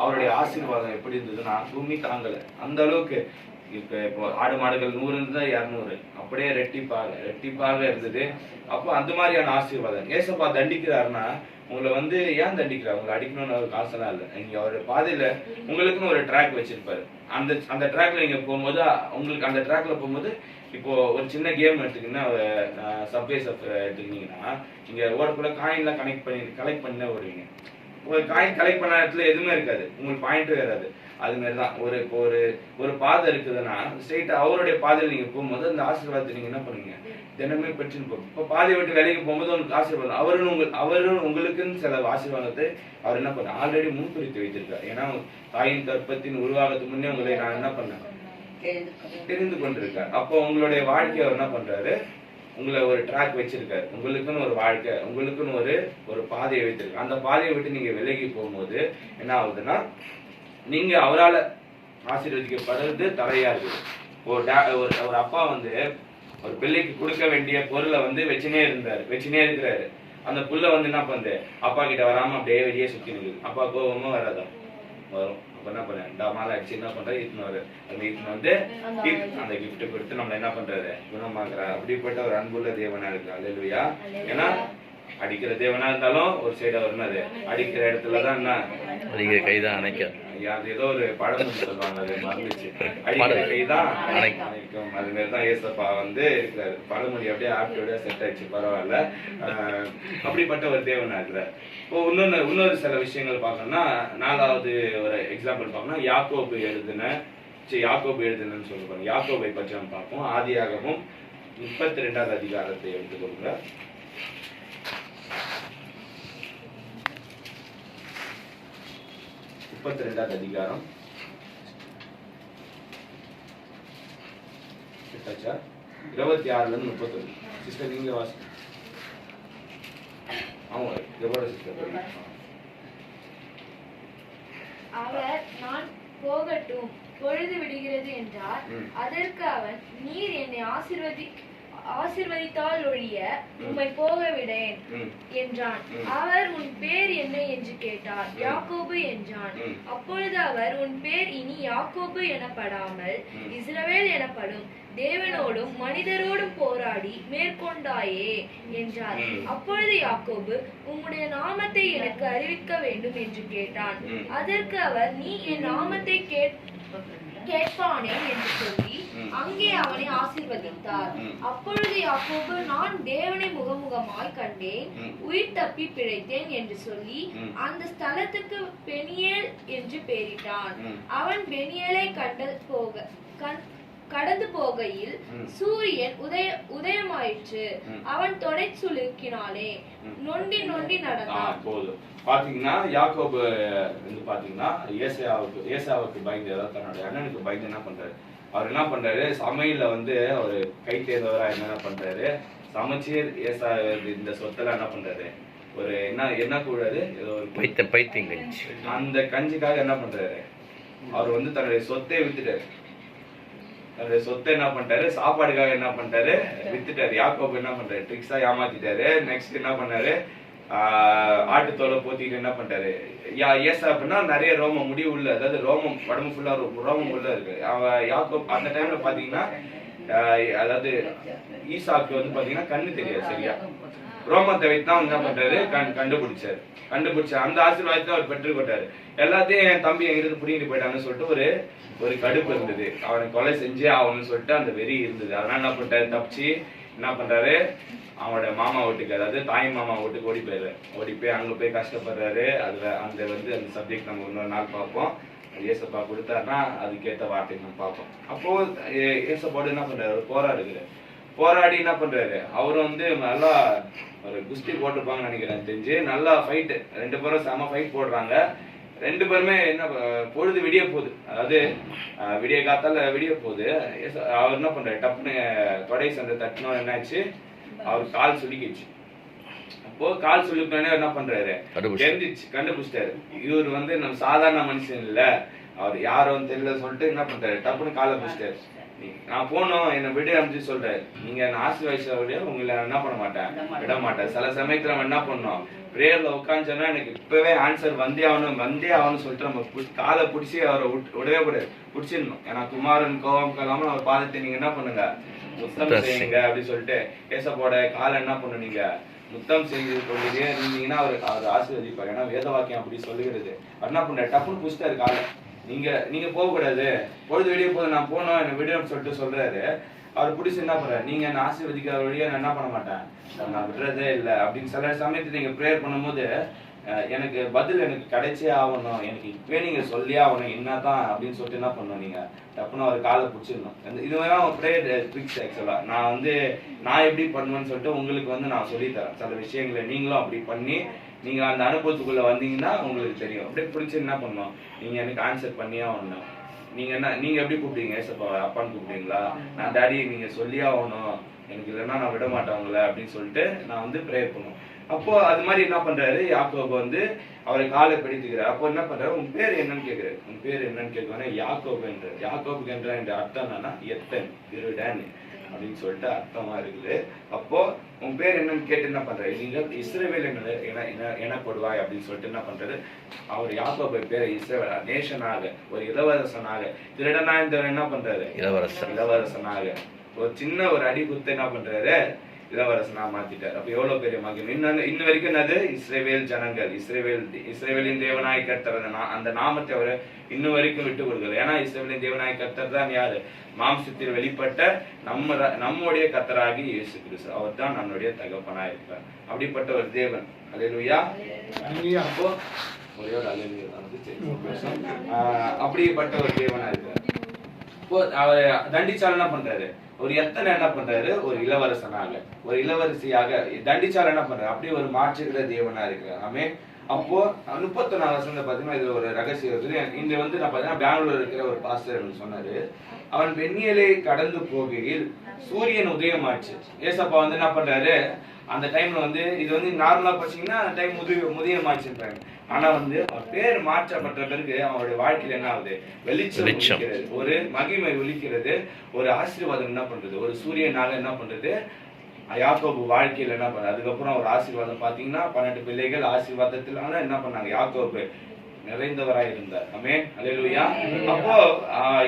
அவருடைய ஆசீர்வாதம் எப்படி இருந்ததுன்னா பூமி தாங்கல. அந்த அளவுக்கு இப்போ ஆடு மாடுகள் 100 இருந்தா 200 அப்படியே ரெட்டிப்பாக இருந்தது. அப்போ அந்த மாதிரியான ஆசீர்வாதம். ஏசப்பா தண்டிக்கிறாருன்னா உங்களை வந்து ஏன் தண்டிக்கிறார்? உங்களை அடிக்கணும்னு அவருக்கு ஆசைலாம் இல்லை. நீங்க அவருடைய பாதையில உங்களுக்குன்னு ஒரு ட்ராக் வச்சிருப்பாரு. அந்த ட்ராக்ல நீங்க போகும்போது, உங்களுக்கு அந்த ட்ராக்ல போகும்போது, இப்போ ஒரு சின்ன கேம் எடுத்துக்கிங்கன்னா, சப்வே சப் எடுத்துக்கிட்டீங்கன்னா, நீங்க ஓடக்குள்ள காயின்லாம் கலெக்ட் பண்ணி தான் வருவீங்க. ஒரு காயின் கலெக்ட் பண்ண இடத்துல எதுவுமே இருக்காது, உங்களுக்கு பாயிண்ட் வராது. அது மாதிரிதான் ஒரு பாதை இருக்குதுன்னா ஸ்ட்ரெயிட்டா அவருடைய பாதையில் நீங்க போகும்போது அந்த ஆசீர்வாதத்தை நீங்க என்ன பண்ணுவீங்க? தினமே பெற்றுன்னு போகும். இப்போ பாதையை விட்டு வேலைக்கு போகும்போது உங்களுக்கு ஆசீர்வாதம், அவரும் உங்களுக்குன்னு சில ஆசீர்வாதத்தை அவர் என்ன பண்ண ஆல்ரெடி முன்குறித்து வைத்திருக்காரு. ஏன்னா தாயின் கற்பத்தின் உருவாகத்துக்கு முன்னே உங்களை நான் என்ன பண்ணேன்? தெரிந்து கொண்டிருக்கார். அப்போ உங்களுடைய வாழ்க்கையை அவர் என்ன பண்றாரு? உங்களை ஒரு ட்ராக் வச்சிருக்காரு. உங்களுக்குன்னு ஒரு வாழ்க்கை, உங்களுக்குன்னு ஒரு பாதையை வைத்திருக்காரு. அந்த பாதையை விட்டு நீங்க விலகி போகும்போது என்ன ஆகுதுன்னா, நீங்க அவரால் ஆசீர்வதிக்கப்படுறது தடையா இருக்கு. ஒரு அப்பா வந்து ஒரு பிள்ளைக்கு கொடுக்க வேண்டிய பொருளை வந்து வச்சுனே இருக்கிறாரு. அந்த புள்ள வந்து என்ன பண்ணுது? அப்பா கிட்ட வராம அப்படியே வெளியே சுத்தி நிற்குது. அப்பா கோபமும் வராதா? வரும். அப்ப என்ன பண்ண டமால அடிச்சு என்ன பண்ற? இட்டுன்னு வந்து அந்த கிஃப்ட் கொடுத்து நம்மள என்ன பண்றாரு? குணமாக்குறாரு. அப்படிப்பட்ட ஒரு அன்புள்ள தேவனா இருக்கு. அல்லேலூயா. ஏன்னா அடிக்கிற தேவனா இருந்தாலும் ஒரு சைடு அவர் என்னது? அடிக்கிற இடத்துலதான் என்ன அடிக்கிற கைதான் அணைக்க. ஏதோ ஒரு படம் சொல்லுவாங்க, அது மறந்துச்சு. அடிக்கிற கைதான் அணைக்கும். அது மாதிரிதான் ஏசப்பா வந்து இருக்கிறாரு. பழமொழி அப்படியே ஆப்டியோட செட் ஆயிடுச்சு. பரவாயில்ல. அப்படிப்பட்ட ஒரு தேவனா இருக்கிறார். இப்போ இன்னொரு சில விஷயங்கள் பார்க்கணும்னா, 4வது ஒரு எக்ஸாம்பிள் பார்க்கணும். யாக்கோபு எழுதுனன்னு சொல்லுவாங்க. யாக்கோபை பற்றி நம்ம பார்ப்போம். ஆதியாகமம் 32வது அதிகாரத்தை எடுத்துக்கொள்கிற 32வது அதிகாரம் 26ல இருந்து 31. சிஸ்டர் நீங்க வாசி. அவங்க எவ்வளவு சிஸ்டர்? அவர் நான் போகட்டும், பொழுது விடுகிறது என்றார். அதற்கு அவன், நீர் என்னை ஆசீர்வதித்தால் ஒழிய உம்மை போக விடேன் என்றான். அவர், உன் பேர் என்ன என்று கேட்டார். யாக்கோபு என்றான். அப்பொழுது அவர், உன் பேர் இனி யாக்கோபு எனப்படாமல் இஸ்ரவேல் எனப்படும், தேவனோடும் மனிதரோடும் போராடி மேற்கொண்டாயே என்றார். அப்பொழுது யாக்கோபு, உம்முடைய நாமத்தை எனக்கு அறிவிக்க வேண்டும் என்று கேட்டான். அதற்கு அவர், நீ என் நாமத்தை கேட்பானே என்று சொல்லி அங்கே அவனை ஆசீர்வதித்தார். அப்பொழுது யாக்கோபு, நான் தேவனை முகமுகமாய் கண்டேன், உயிர் தப்பி பிழைத்தேன் என்று சொல்லி அந்த ஸ்தலத்துக்கு பெனியேல் என்று பெயரிட்டான். அவன் பெனியேலை கடந்து போகையில் சூரியன் உதயமாயிற்று. அவன் தொடை சுளுக்கினாலே நொண்டி நொண்டி நடந்தான். பாத்தீங்கன்னா யாக்கோபு வந்து பாத்தீங்கன்னா ஏசாவுக்கு பயந்து, அதாவது தன்னுடைய அண்ணனுக்கு பயந்து என்ன பண்றாரு, அவர் என்ன பண்றாரு, சமையல வந்து அவரு கை தேர்ந்தவரா என்ன பண்றாரு, சமைச்சீர் ஏசா இந்த சொத்தெல்லாம் என்ன பண்றாரு, ஒரு என்ன கூடாது, ஏதோ ஒரு பைத்தியம் கஞ்சி, அந்த கஞ்சிக்காக என்ன பண்றாரு, அவர் வந்து தன்னுடைய சொத்தை வித்துட்டாரு. தன்னுடைய சொத்தை என்ன பண்ணிட்டாரு, சாப்பாடுக்காக என்ன பண்ணிட்டாரு, வித்துட்டாரு. யாக்கோபு என்ன பண்றாரு, ட்ரிக்ஸா ஏமாத்திட்டாரு. நெக்ஸ்ட் என்ன பண்ணாரு, ஆட்டு தோலை போத்திட்டு என்ன பண்ணிட்டாரு, ஏசா அப்படின்னா நிறைய ரோமம் முடி உள்ள, அதாவது ரோமம் உடம்பு ஃபுல்லா ரோமம் உள்ள இருக்கு. யாக்கோப் அந்த டைம்ல பாத்தீங்கன்னா, அதாவது ஈசாக்கு வந்து பாத்தீங்கன்னா கண்ணு தெரியாது சரியா, ரோமத்தை வைத்தான் என்ன பண்றாரு, கண்டுபிடிச்சு அந்த ஆசீர்வாதத்தை அவர் பெற்றுக்கொண்டாரு. எல்லாத்தையும் என் தம்பி எங்கிருந்து புடிங்கிட்டு போயிட்டான்னு சொல்லிட்டு ஒரு கடுப்பு இருந்தது, அவனை கொலை செஞ்சே ஆகணும்னு சொல்லிட்டு அந்த வெறி இருந்தது. அதனால என்ன பண்ணிட்டாரு, தப்பிச்சு என்ன பண்றாரு, அவனோட மாமா வீட்டுக்கு, அதாவது தாய் மாமா வீட்டுக்கு ஓடி போய் அங்க போய் கஷ்டப்படுறாரு. அதுல அந்த சப்ஜெக்ட் நம்ம இன்னொரு நாள் பார்ப்போம். ஏசப்பா கொடுத்தாருன்னா அதுக்கேற்ற வார்த்தை நம்ம பார்ப்போம். அப்போ ஏசப்பாடு என்ன பண்றாரு, போராடி என்ன பண்றாரு, அவரும் வந்து நல்லா ஒரு குஸ்தி போட்டிருப்பாங்கன்னு நினைக்கிறேன் தெரிஞ்சு, நல்லா ஃபைட்டு, 2 பேரும் செம ஃபைட் போடுறாங்க. 2 பேருமே என்ன, பொழுது விடிய போகுது, அதாவது விடிய காத்தால விடிய போகுது. அவர் என்ன பண்றாரு, டப்புன்னு தொடை சந்தை தட்டினோம், என்னாச்சு, அவர் கால் சுலுக்கிச்சு. அப்போ கால் சுலுக்கினே என்ன பண்றாரு, கண்டுபிடிச்சிட்டாரு. இவர் வந்து நம்ம சாதாரண மனுஷன் இல்ல, அவர் யாரும் தெரியல சொல்லிட்டு என்ன பண்றாரு, டப்புன்னு காலை பிடிச்சிட்டாரு. நான் போனோம், என்ன விட அமைச்சு சொல்றாரு, நீங்க என்ன ஆசீர்வதிச்ச உங்களை என்ன பண்ண மாட்டேன், விட மாட்டேன். சில சமயத்துல நம்ம என்ன பண்ணோம், பிரேயர்ல உட்காந்துச்சோன்னா எனக்கு இப்பவே ஆன்சர் வந்தே ஆகணும்னு சொல்லிட்டு நம்ம காலை பிடிச்சி அவரை விடவே கூடாது, பிடிச்சிடணும். ஏன்னா குமாரன் கோபம் கலாம அவர் பாதத்தை நீங்க என்ன பண்ணுங்க, முத்தம் செய்யுங்க அப்படின்னு சொல்லிட்டு ஏசப்போட காலை என்ன பண்ணுனீங்க, முத்தம் செய்து கொள்ளுதே இருந்தீங்கன்னா அவர் ஆசீர்வதிப்பார். ஏன்னா வேத வாக்கியம் அப்படி சொல்லுகிறது. என்ன பண்ற, டப்புன்னு புடிச்சிட்டாரு காலை, நீங்க போக கூடாது, பொழுது வெளியே போது, நான் போனோம் என்ன விடுன்னு சொல்லிட்டு சொல்றாரு. அவர் பிடிச்சி என்ன பண்றாரு, நீங்க என்ன ஆசீர்வதிக்கிற வழியா நான் என்ன பண்ண மாட்டேன், நான் விடுறதே இல்லை அப்படின்னு சில சமயத்துல நீங்க ப்ரேயர் பண்ணும்போது எனக்கு பதில் எனக்கு கிடைச்சே ஆகணும், எனக்கு இப்பவே நீங்க சொல்லியே ஆகணும் என்னதான் அப்படின்னு சொல்லிட்டு என்ன பண்ணணும், நீங்க டப்புன்னு அவர் காலை பிடிச்சிடணும். இதுவெல்லாம் ப்ரேயர் ட்ரிக்ஸ். ஆக்சுவலா நான் எப்படி பண்ணுவேன்னு சொல்லிட்டு உங்களுக்கு நான் சொல்லித்தரேன். சில விஷயங்களை நீங்களும் அப்படி பண்ணி நீங்க அந்த அனுபவத்துக்குள்ள வந்தீங்கன்னா உங்களுக்கு தெரியும். அப்படியே பிடிச்சி என்ன பண்ணணும், நீங்க எனக்கு ஆன்சர் பண்ணியே ஆகணும். நீங்க எப்படி கூப்பிடுவீங்க, ஏசப்பா அப்பான்னு கூப்பிடுவீங்களா, நான் டாடி நீங்க சொல்லியே ஆகணும், எனக்கு இல்லைன்னா நான் விட மாட்டேன் உங்களை அப்படின்னு சொல்லிட்டு நான் ப்ரேயர் பண்ணுவோம். அப்போ அது மாதிரி என்ன பண்றாரு, யாக்கோபு அவரை காலை பிடித்துக்கிறார். அப்போ என்ன பண்றாரு, உன் பேர் என்னன்னு கேட்கிறாரு. உன் பேர் என்னன்னு கேட்கவானே யாக்கோபு என்றார். யாக்கோபுக்கு என்ற அர்த்தம் என்னன்னா எத்தன், திருடன் அப்படின்னு சொல்லிட்டு அர்த்தமா இருக்குது. அப்போ உன் பேர் என்னன்னு கேட்டு என்ன பண்றாரு, நீங்கள் இஸ்ரவேல் எனப்படுவாய் அப்படின்னு சொல்லிட்டு என்ன பண்றாரு, அவர் யாக்கோபு பேரை இஸ்ரவேல் நேஷனாக, ஒரு இளவரசனாக, திருடனா இருந்தவர் என்ன பண்றாரு, இளவரசனாக, ஒரு சின்ன ஒரு அடி குத்து என்ன பண்றாரு, இளவரசனா மாத்திட்டார். அப்ப எவ்வளவு பெரிய மகிமை. இன்ன வரைக்கும் என்னது, இஸ்ரவேல் ஜனங்கள், இஸ்ரவேலின் தேவனாய் கர்த்தர், அந்த நாமத்தை அவர் இன்னும் வரைக்கும் விட்டு கொடுக்கல. ஏன்னா இஸ்ரவேலின் தேவனாய் கர்த்தர் தான் யாரு, மாம்சத்தில் வெளிப்பட்ட நம்முடைய கர்த்தராகி இயேசு கிறிஸ்து. அவர் தான் நம்மளுடைய தகப்பனா இருக்கார். அப்படிப்பட்ட ஒரு தேவன். அல்லேலூயா. அப்போ ஒரே ஒரு அல்லேலூயா. அப்படிப்பட்ட ஒரு தேவனா இருக்கார். இப்போ அவர் தண்டிச்சால் என்ன பண்றாரு, ஒரு எத்தனை என்ன பண்றாரு, ஒரு இளவரசனாக, ஒரு இளவரசியாக தண்டிச்சால் என்ன பண்றாரு, அப்படியே ஒரு மாற்றுகிற தேவனா இருக்கிறார். ஆமே. அப்போ 34 வருஷம் பாத்தீங்கன்னா இதுல ஒரு ரகசியம் இருக்குது. இங்க நான் பாத்தீங்கன்னா பெங்களூர்ல இருக்கிற ஒரு பாஸ்டர் சொன்னாரு, அவன் பெண்ணியலை கடந்து போகையில் சூரியன் உதயமாச்சு. ஏசப்பா என்ன பண்றாரு, அந்த டைம்ல வந்து இது வந்து நார்மலா பார்த்தீங்கன்னா அந்த டைம் முதிய மாற்றிருப்பாங்க. ஆனா வந்து அவர் பேர் மாற்றப்பட்ட பிறகு அவருடைய வாழ்க்கையில என்ன ஆகுது? வெளிச்சம் ஒளிக்கிறது, ஒரு மகிமை ஒளிக்கிறது, ஒரு ஆசீர்வாதம் என்ன பண்றது, ஒரு சூரியனால என்ன பண்றது யாக்கோபு வாழ்க்கையில என்ன பண்ண. அதுக்கப்புறம் ஒரு ஆசீர்வாதம் பாத்தீங்கன்னா 12 பிள்ளைகள் ஆசீர்வாதத்தினால என்ன பண்ணாங்க, யாக்கோபு நிறைந்தவராய் இருந்தார். ஆமென், அல்லேலூயா. அப்போ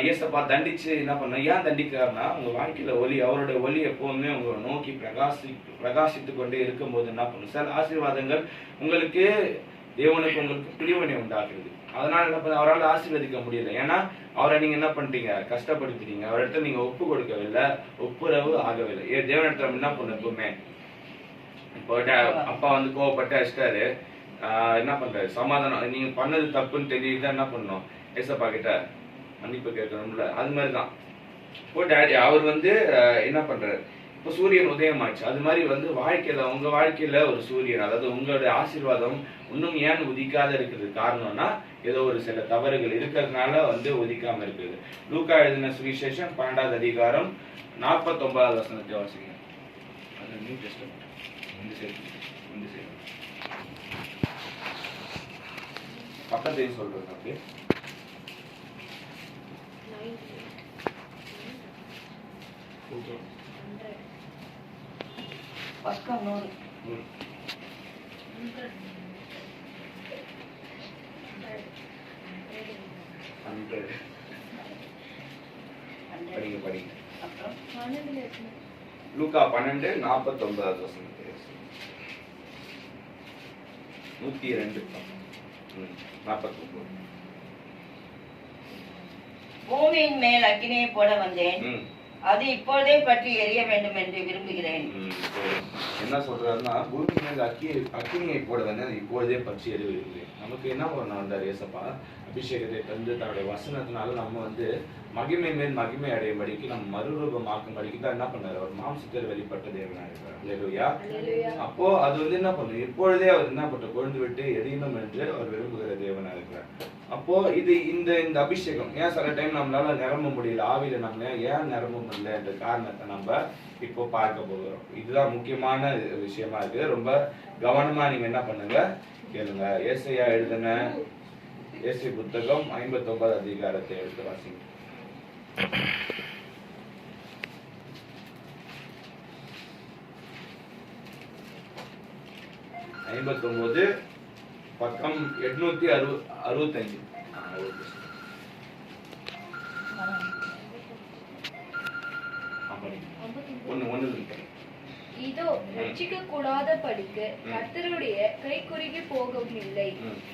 இயேசப்பா தண்டிச்சு என்ன பண்ண, ஏன் தண்டிக்கிறாருன்னா உங்க வாழ்க்கையில ஒளி, அவருடைய ஒளி எப்பவுமே உங்களை நோக்கி பிரகாசித்து கொண்டே இருக்கும்போது என்ன பண்ணும், சில ஆசீர்வாதங்கள் உங்களுக்கு தேவனுக்கு உங்களுக்கு பிரிவினை உண்டாக்குறது. அதனால என்ன பண்ண, அவரால் ஆசீர்வதிக்க முடியல. ஏன்னா அவரை நீங்க என்ன பண்ணிட்டீங்க, கஷ்டப்படுத்திட்டீங்க. அவரிடத்துல நீங்க ஒப்பு கொடுக்கவில்லை, ஒப்புரவு ஆகவில்லை. தேவனிடத்துல என்ன பண்ண, எப்பவுமே இப்போ அப்பா வந்து கோவப்பட்டு அடிச்சிட்டாரு, என்ன பண்றாரு, சமாதானம், நீங்க பண்ணது தப்புன்னு தெரியுது, என்ன பண்ணணும், ஏசப்பா கிட்ட மன்னிப்பு கேட்கணும்ல. அது மாதிரிதான் இப்போ டேடி அவர் வந்து என்ன பண்றாரு, இப்போ சூரியன் உதயமாச்சு. அது மாதிரி வந்து வாழ்க்கையில, உங்க வாழ்க்கையில ஒரு சூரியன், அதாவது உங்களுடைய ஆசீர்வாதம் இன்னும் ஏன் உதிக்காத இருக்குது காரணம்னா ஏதோ ஒரு சில தவறுகள் இருக்கிறதுனால வந்து உதிக்காம இருக்குது. லூக்கா எழுதின சுவிசேஷம் 12வது அதிகாரம் 49வது வசனத்தை வாசிங்க. அது நியூ டெஸ்டமென்ட். பக்கத்தையும் சொல்றது அப்படியே. பக்கம் 100. படிங்க. அப்புறம் லூக்கா 12:49 வசனத்தை 102 49. பூமியின் மேல் அக்கினியை போட வந்தேன், அது இப்பொழுதே பற்றி எரிய வேண்டும் என்று விரும்புகிறேன். என்ன சொல்றாருன்னா, பூமி மேல் அக்கினியை போட வந்து அது இப்பொழுதே பற்றி எரிய விரும்புகிறேன். நமக்கு என்ன பண்ண வந்தார் ஏசப்பா, அபிஷேகத்தை தந்து தன்னுடைய வசனத்தினால நம்ம வந்து மகிமை மேல் மகிமை அடையும்படிக்கு நம்ம மறுரூபமாக்கும்படிக்கு தான் என்ன பண்ணாரு, அவர் மாம்சத்தில் வெளிப்பட்ட தேவனா இருக்கிறார். அல்லேலூயா. அப்போ அது வந்து என்ன பண்ணும், இப்பொழுதே அவர் என்ன பண்ண கொழுந்து விட்டு எரியணும் என்று அவர் விரும்புகிற தேவனா இருக்கிறார். அப்போ இது இந்த அபிஷேகம் ஏன் சில டைம் நம்மளால நிரம்ப முடியல, ஆவியில நம்ம ஏன் நிரம்ப முடியல என்ற காரணத்தை நம்ம இப்போ பார்க்க போகிறோம். இதுதான் முக்கியமான விஷயமா இருக்கு. ரொம்ப கவனமா நீங்க என்ன பண்ணுங்க, கேளுங்க. ஏசாயா எழுதின ஏசாயா புத்தகம் 59 அதிகாரத்தை எடுத்து வாசிங்க. 59 பக்கம் 865. இதோ ரட்சிக்க கூடாத படிக்கு கர்த்தருடைய கை குறுகி போகவும் இல்லை,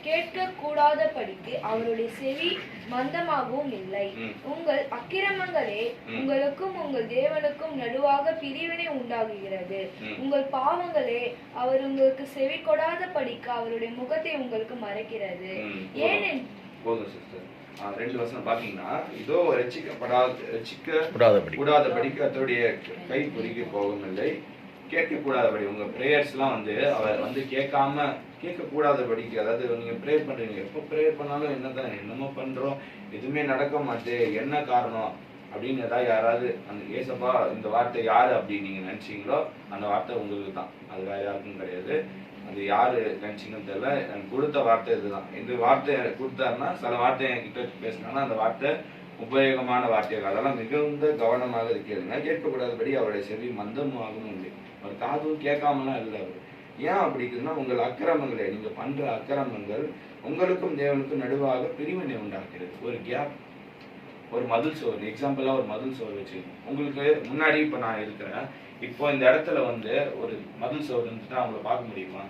கேட்க கூடாத படிக்கு அவருடைய செவி மந்தமாகவும் இல்லை. உங்கள் அக்கிரமங்களே உங்களுக்கும் உங்கள் தேவனுக்கும் நடுவாக பிரிவினை உண்டாகுகிறது. உங்கள் பாவங்களே அவர் உங்களுக்கு செவி கொடாத படிக்கு அவருடைய முகத்தை உங்களுக்கு மறைக்கிறது. ஏனென் ரெண்டு வசனம் பாத்தீங்கன்னா, இதோ கூடாதபடி கர்த்தருடைய கை குறுகி போகவும் இல்லை, கேட்க கூடாதபடி. உங்க பிரேயர்ஸ் எல்லாம் வந்து அவர் வந்து கேட்க கூடாதபடிக்கு, அதாவது நீங்க ப்ரேயர் பண்றீங்க, எப்போ ப்ரேயர் பண்ணாலும் என்னதான் என்னமோ பண்றோம், எதுவுமே நடக்க மாட்டே, என்ன காரணம் அப்படின்னு ஏதாவது யாராவது அந்த ஏசப்பா இந்த வார்த்தை யாரு அப்படின்னு நீங்க நினைச்சீங்களோ அந்த வார்த்தை உங்களுக்கு தான், அது வேற யாருக்கும் கிடையாது. அது யாரு நினைச்சீங்கன்னு தெரியல, எனக்கு கொடுத்த வார்த்தை இதுதான். இந்த வார்த்தை கொடுத்தாருன்னா, சில வார்த்தை என்கிட்ட பேசினாங்கன்னா அந்த வார்த்தை உபயோகமான வார்த்தைகள், அதெல்லாம் மிகுந்த கவனமாக இருக்கிறதுங்க. கேட்கக்கூடாதபடி அவருடைய செவி மந்தமாகவும் இல்லை, அவர் காதும் கேட்காமலாம் இல்லை. அவர் ஏன் அப்படி இருக்குன்னா, உங்கள் அக்கிரமங்களே, நீங்க பண்ற அக்கிரமங்கள் உங்களுக்கும் தேவனுக்கும் நடுவாக பிரிவினை உண்டாக்குறது. ஒரு கேப், ஒரு மதில் சோறு, எக்ஸாம்பிளா ஒரு மதில் சோறு வச்சு உங்களுக்கு முன்னாடி இப்ப நான் இருக்கிறேன், இப்போ இந்த இடத்துல வந்து ஒரு மதில் சோறு இருந்துச்சுன்னா அவங்கள பார்க்க முடியுமா?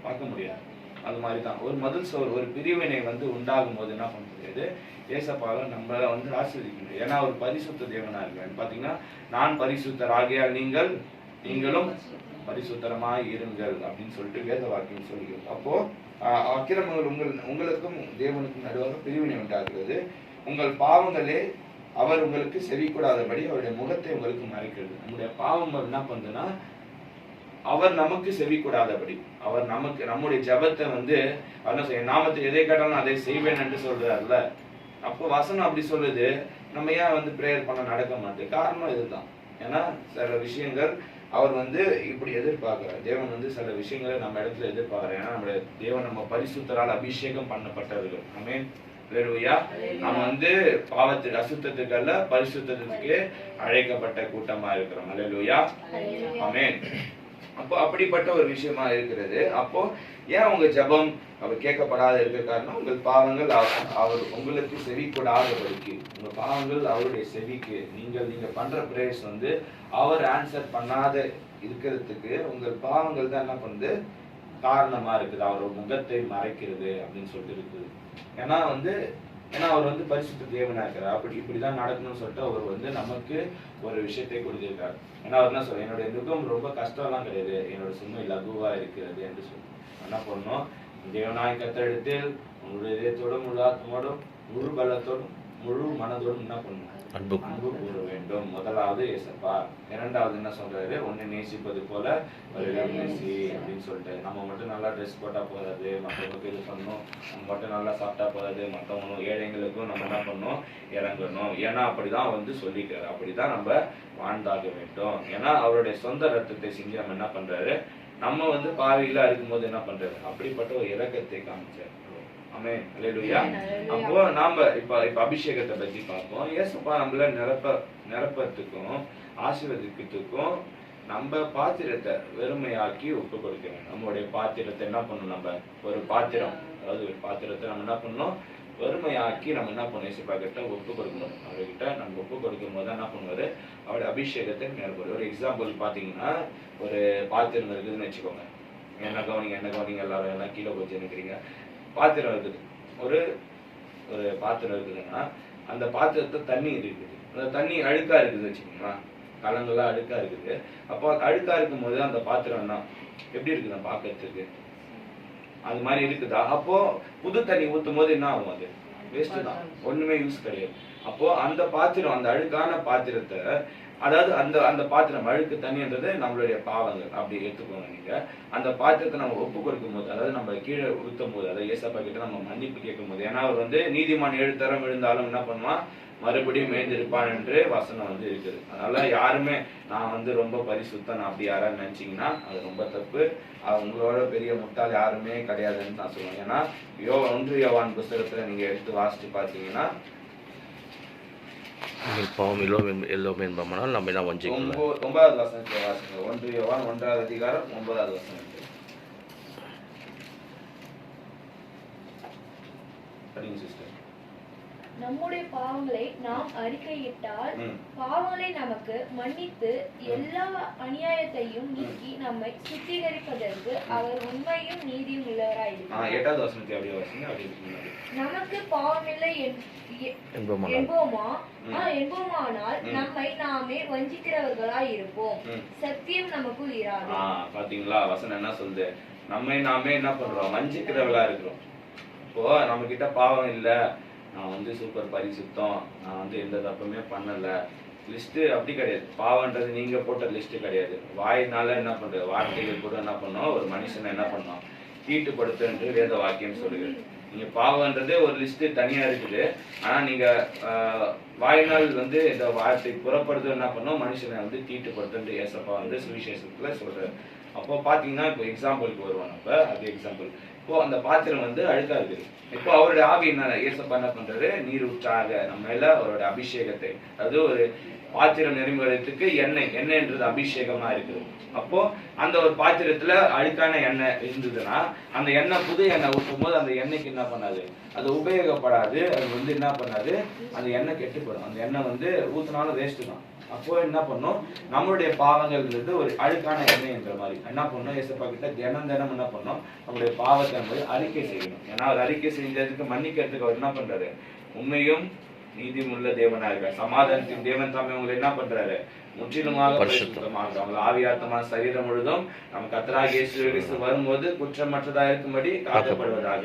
பார்க்க முடியாது. அது மாதிரிதான் ஒரு மதில் சோறு, ஒரு பிரிவினை வந்து உண்டாகும் போது என்ன பண்ண முடியாது, ஏசப்பாவை நம்மள வந்து ஆசீர்வதிக்க முடியும். ஏன்னா ஒரு பரிசுத்த தேவனா இருக்காரு. பாத்தீங்கன்னா, நான் பரிசுத்தர் ஆகியால் நீங்களும் பரிசுத்தரமாய் இருங்கள் அப்படின்னு சொல்லிட்டு வேத வாக்கியம் சொல்லுகிறது. அப்போ அக்கிரமங்கள் உங்களுக்கும் தேவனுக்கும் நடுவாக பிரிவினை உண்டாகிறது. உங்கள் பாவங்களே அவர் உங்களுக்கு செவி கூடாதபடி அவருடைய முகத்தை உங்களுக்கு மறைக்கிறது. நம்முடைய பாவம் என்ன பண்ணுதுன்னா, அவர் நமக்கு செவி கூடாதபடி, அவர் நமக்கு நம்முடைய ஜபத்தை வந்து நாமத்தை எதை கேட்டாலும் அதை செய்வேன் என்று சொல்றாருல. அப்போ வசனம் அப்படி சொல்லுது, நம்ம ஏன் வந்து பிரேயர் பண்ண நடக்க மாட்டேன்? காரணம் இதுதான். ஏன்னா சில விஷயங்கள் அவர் வந்து இப்படி எதிர்பார்க்கிறார். தேவன் வந்து சில விஷயங்களை நம்ம இடத்துல எதிர்பார்க்கிறார். ஏன்னா நம்முடைய தேவன் நம்ம பரிசுத்தரால் அபிஷேகம் பண்ணப்பட்டவர்கள். ஆமென். அல்லேலூயா. நம்ம வந்து பாவத்துக்கு அசுத்தத்துக்கு அல்ல பரிசுத்தத்துக்கு அழைக்கப்பட்ட கூட்டமா இருக்கிறோம். அல்லேலூயா. ஆமென். அப்போ அப்படிப்பட்ட ஒரு விஷயமா இருக்கிறது. அப்போ ஏன் உங்க ஜெபம் அவர் கேட்கப்படாத இருக்க காரணம், உங்கள் பாவங்கள் அவர் உங்களுக்கு செவி கூடாதபடிக்கு, உங்க பாவங்கள் அவருடைய செவிக்கு நீங்க பண்ற பிரேயர்ஸ் வந்து அவர் ஆன்சர் பண்ணாத இருக்கிறதுக்கு உங்கள் பாவங்கள் தான் என்ன பண்ணுது காரணமா இருக்குது. அவர் முகத்தை மறைக்கிறது அப்படின்னு சொல்லிட்டு இருக்குது. ஏன்னா அவர் வந்து பரிசுத்த தேவனா இருக்கிறார். இப்படிதான் நடக்கணும்னு சொல்லிட்டு அவர் வந்து நமக்கு ஒரு விஷயத்தை கொடுத்திருக்காரு. ஏன்னா அவர் என்ன சொல்ற, என்னுடைய துக்கம் ரொம்ப கஷ்டம்லாம் கிடையாது, என்னோட சுமை லகுவா இருக்கிறது என்று சொல்லி என்ன பண்ணணும், தேவனாய் கர்த்தரிடத்தில் உங்களுடைய இதயத்தோடும் முழு ஆத்மாவோடும் முழு பலத்தோடும் முழு மனதோடும் என்ன பண்ணணும், அன்பு கூற வேண்டும். முதலாவது ஏசப்பா. இரண்டாவது என்ன சொல்றாரு, உன்னை நேசிப்பது போல நேசி அப்படின்னு சொல்லிட்டு. நம்ம மட்டும் நல்லா ட்ரெஸ் போட்டா போதாது, மற்றவங்களுக்கு இது பண்ணணும், நம்ம மட்டும் நல்லா சாப்பிட்டா போதாது, மற்றவங்களும் ஏழைங்களுக்கும் நம்ம என்ன பண்ணணும் இறங்கணும். ஏன்னா அப்படிதான் வந்து சொல்லிக்கிறார், அப்படிதான் நம்ம வாழ்ந்தாக வேண்டும். ஏன்னா அவருடைய சொந்த ரத்தத்தை செஞ்சு நம்ம என்ன பண்றாரு, நம்ம வந்து பாவிகளா இருக்கும்போது என்ன பண்றாரு, அப்படிப்பட்ட ஒரு இரக்கத்தை காமிச்சார். ஆமென். அல்லேலூயா. அப்போ நாம இப்ப அபிஷேகத்தை பத்தி பார்ப்போம். ஏசப்பா நம்மள நிரப்பத்துக்கும் ஆசீர்வதிக்கிறதுக்கும் நம்ம பாத்திரத்தை வெறுமையாக்கி ஒப்பு கொடுக்கிறோம். நம்மளுடைய பாத்திரத்தை என்ன பண்ணணும், நம்ம ஒரு பாத்திரம், அதாவது ஒரு பாத்திரத்தை நம்ம என்ன பண்ணணும் வெறுமையாக்கி நம்ம என்ன பண்ணணும், ஏசப்பா கிட்ட ஒப்பு கொடுக்கணும். அவர்கிட்ட நம்ம ஒப்பு கொடுக்கும் போது என்ன பண்ணுவாரு, அவருடைய அபிஷேகத்தை நிரப்புவார். ஒரு எக்ஸாம்பிள் பாத்தீங்கன்னா, ஒரு பாத்திரம் இருக்குதுன்னு வச்சுக்கோங்க. என்ன கவனிங்க எல்லாரும் எல்லாம் கீழே கொஞ்சம் நிற்கிறீங்க. பாத்திரம் இருக்குது, ஒரு பாத்திரம் இருக்குதுன்னா அந்த பாத்திரத்தை தண்ணி இருக்குது, அந்த தண்ணி அழுக்கா இருக்குது வச்சுக்கோங்களா, கலங்கெல்லாம் அழுக்கா இருக்குது. அப்போ அழுக்கா இருக்கும் போது அந்த பாத்திரம் தான் எப்படி இருக்குதா பாக்கிறதுக்கு, அது மாதிரி இருக்குதா. அப்போ புது தண்ணி ஊத்தும் போது என்ன ஆகும், அது வேஸ்ட் தான், ஒண்ணுமே யூஸ் கிடையாது. அப்போ அந்த பாத்திரம், அந்த அழுக்கான பாத்திரத்தை, அதாவது அந்த பாத்திரம் அழுக்கு தண்ணின்றது நம்மளுடைய பாவங்கள் அப்படி எடுத்துக்கோங்க. நீங்க அந்த பாத்திரத்தை நம்ம ஒப்பு கொடுக்கும் போது, அதாவது நம்ம கீழே ஊத்தும் போது, அதாவது ஏசப்பா கிட்ட நம்ம மன்னிப்பு கேட்கும் போது, ஏன்னா அவர் வந்து நீதிமான் 7 தரம் விழுந்தாலும் என்ன பண்ணுவான், மறுபடியும் மேய்ந்திருப்பான் என்று வசனம் வந்து இருக்குது. அதனால யாருமே நான் வந்து ரொம்ப பரிசுத்தம் அப்படி யாராவது நினைச்சீங்கன்னா அது ரொம்ப தப்பு. உங்களோட பெரிய முட்டாள் யாருமே கிடையாதுன்னு நான் சொல்லுவேன். ஏன்னா 1 யோவான் புத்தகத்துல நீங்க எடுத்து வாசிச்சு பார்த்தீங்கன்னா, பாவம் எல்லோரும் என்பமானால் நம்ம என்ன வஞ்சிக்கலாம். 9வது வசனத்தை வாசிங்க. 1 யோவான் 1வது அதிகாரம் 9வது வசனம் படிங்க சிஸ்டர். நம்முடைய பாவங்களை நாம் அறிக்கையிட்டால் பாவங்களை நமக்கு மன்னித்து எல்லா அநியாயத்தையும் நீக்கி நம்மை சுத்திகரிப்பதற்கு அவர் உண்மையும் நீதியும் உள்ளவராயிருக்கிறார். 8வது வசனத்தை அப்படியே வாசிங்க. அப்படியே நமக்கு பாவமில்லை என்போமானால் நம்மை நாமே வஞ்சிக்கிறவர்களாய் இருப்போம், சத்தியம் நமக்குள் இராது. பாத்தீங்களா வசனம் என்ன சொல்லுது, நம்மை நாமே என்ன பண்றோம், வஞ்சிக்கிறவர்களா இருக்கிறோம். இப்போ நம்ம கிட்ட பாவம் இல்ல, நான் வந்து சூப்பர் பரிசுத்தம், நான் வந்து எந்த தப்புமே பண்ணல லிஸ்ட் அப்படி கிடையாது. பாவன்றது நீங்க போட்ட லிஸ்ட் கிடையாது. வாயினால என்ன பண்றது, வார்த்தைகள் கூட என்ன பண்ணோம், ஒரு மனுஷனை என்ன பண்ணோம் தீட்டுப்படுத்து என்று வேத வாக்கியம் சொல்லுகிறது. நீங்க பாவன்றது ஒரு லிஸ்ட் தனியா இருக்குது. ஆனா நீங்க வாயினால் வந்து இந்த வார்த்தை புறப்படுறது என்ன பண்ணோம், மனுஷனை வந்து தீட்டுப்படுத்து ஏசப்பா வந்து சுவிசேஷத்துல சொல்றாரு. அப்போ பாத்தீங்கன்னா இப்போ எக்ஸாம்பிளுக்கு வருவோம். நம்ம அது எக்ஸாம்பிள், இப்போ அந்த பாத்திரம் வந்து அழுக்கா இருக்குது. இப்போ அவருடைய ஆவி என்ன, ஏசப்பா என்ன பண்றாரு, நீர் ஊற்றாக நம்ம மேல அவருடைய அபிஷேகத்தை, அதாவது ஒரு பாத்திரம் நிறைமுறைத்துக்கு எண்ணெய்ன்றது அபிஷேகமா இருக்குது. அப்போ அந்த ஒரு பாத்திரத்துல அழுக்கான எண்ணெய் இருந்ததுன்னா அந்த எண்ணெய் புது எண்ணெய் ஊற்றும் போது அந்த எண்ணெய்க்கு என்ன பண்ணாது, அது உபயோகப்படாது. அது வந்து என்ன பண்ணாது, அந்த எண்ணெய் கெட்டுப்படும். அந்த எண்ணெய் வந்து ஊத்தினாலும் வேஸ்ட் தான். அப்போ என்ன பண்ணும், நம்மளுடைய பாவங்கள்ன்றது ஒரு அழுக்கான எண்ணெய் என்ற மாதிரி என்ன பண்ணும், ஏசப்பா கிட்ட தினம் என்ன பண்ணும், நம்மளுடைய பாவத்தை வந்து அறிக்கை செய்யணும். ஏன்னா அவர் அறிக்கை செஞ்சதுக்கு மன்னிக்கிறதுக்கு அவர் என்ன பண்றாரு, உண்மையும் நீதியும் உள்ள தேவனா இருக்கார். சமாதானத்தின் தேவன் தாமே உங்களை என்ன பண்றாரு, முற்றிலுமாக பரிசுத்தமாக அவங்க ஆவியாத்மா சரீரம் முழுதும் நம்ம கர்த்தராகிய இயேசு கிறிஸ்து வரும்போது குற்றமற்றதா இருக்கும்படி காக்கப்படுவதாக.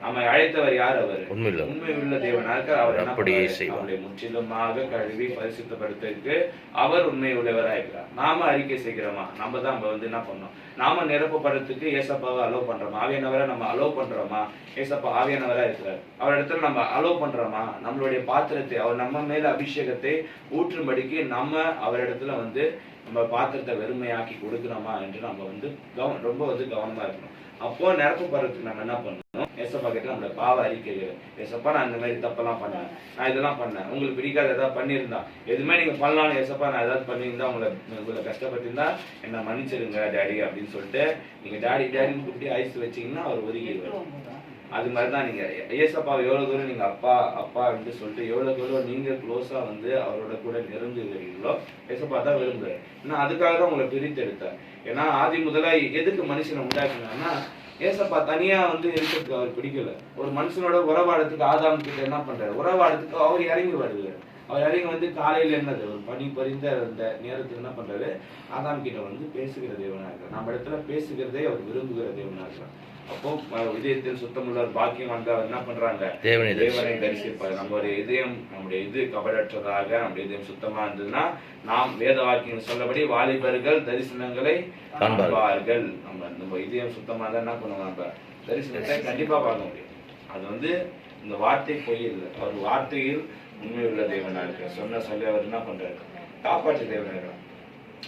நம்மை அழைத்தவர் யார், அவர் உண்மை உள்ள தேவனாக. அவர் அவரை முற்றிலுமாக கழுவி பரிசுத்தப்படுத்துவதற்கு அவர் உண்மை உள்ளவராக இருக்கிறார். நாம அறிக்கை செய்கிறோமா, நம்ம தான் வந்து என்ன பண்ணோம், நாம நிரப்பப்படுறதுக்கு ஏசப்பாவை அலோவ் பண்றோமா, ஆவியானவரை நம்ம அலோவ் பண்றோமா, ஏசப்பா ஆவியானவரா இருக்கிறார், அவர் இடத்துல நம்ம அலோவ் பண்றோமா, நம்மளுடைய பாத்திரத்தை அவர் நம்ம மேல அபிஷேகத்தை ஊற்றும்படிக்கு நம்ம அவரிடத்துல இடத்துல வந்து நம்ம பாத்திரத்தை வெறுமையாக்கி கொடுக்குறோமா என்று நம்ம வந்து ரொம்ப வந்து கவனமா இருக்கணும். அப்போ நிரப்பப்படுறதுக்கு நம்ம என்ன பண்ணணும், ஏசப்பா கிட்ட நம்மளோட பாவ அறிக்கைகள், ஏசப்பா நான் இந்த மாதிரி தப்பெல்லாம் பண்ணேன், நான் இதெல்லாம் பண்ணேன், உங்களுக்கு பிடிக்காத ஏதாவது பண்ணியிருந்தா, எதுவுமே நீங்க பண்ணலாம், ஏசப்பா நான் ஏதாவது பண்ணியிருந்தா உங்களை கஷ்டப்பட்டிருந்தா என்ன மன்னிச்சிருங்க டேடி அப்படின்னு சொல்லிட்டு நீங்க டாடின்னு கூப்பிட்டு ஐஸ் வச்சீங்கன்னா அவர் ஒதுக்கிடுவார். அது மாதிரிதான் நீங்க ஏசப்பாவை எவ்வளவு தூரம் நீங்க அப்பா அப்படின்னு சொல்லிட்டு எவ்வளவு தூரம் நீங்க க்ளோஸா வந்து அவரோட கூட நெருங்குகிறீங்களோ ஏசப்பா தான் விரும்புறாரு. ஏன்னா அதுக்காக தான் உங்களை பிரித்து எடுத்தார். ஏன்னா ஆதி முதலா எதுக்கு மனுஷனை உண்டாக்குனான்னா ஏசப்பா தனியா வந்து இருக்கிறதுக்கு அவர் பிடிக்கல. ஒரு மனுஷனோட உறவாடத்துக்கு ஆதாம் கிட்ட என்ன பண்றாரு, உறவாடத்துக்கு அவர் இறங்கி வருவார். அவர் இறங்கி வந்து காலையில என்னது ஒரு பனி பறிந்த அந்த நேரத்துக்கு என்ன பண்றாரு, ஆதாம் கிட்ட வந்து பேசுகிற தேவனா இருக்கிறார். நம்ம இடத்துல பேசுகிறதே அவர் விரும்புகிற தேவனா இருக்கிறார். அப்போ இதயத்தில் சுத்தமுள்ள ஒரு பாக்கியம் வந்து அவர் என்ன பண்றாங்க, தேவனை தரிசிப்பாரு. நம்மளுடைய இதயம் நம்முடைய கபடற்றதாக நம்முடைய இதயம் சுத்தமா இருந்ததுன்னா நாம் வேத வாக்கியம் சொல்லபடி வாலிபர்கள் தரிசனங்களை காண்பார்கள். நம்ம இதயம் சுத்தமா தான் என்ன பண்ணுவோம், நம்ம தரிசனத்தை கண்டிப்பா பார்க்க முடியும். அது வந்து இந்த வார்த்தை பொய் இல்லை, அவர் வார்த்தையில் உண்மை உள்ள தேவனா இருக்கு. சொல்லி அவர் என்ன பண்றாரு, காப்பாற்று தேவனா இருக்கிறார்.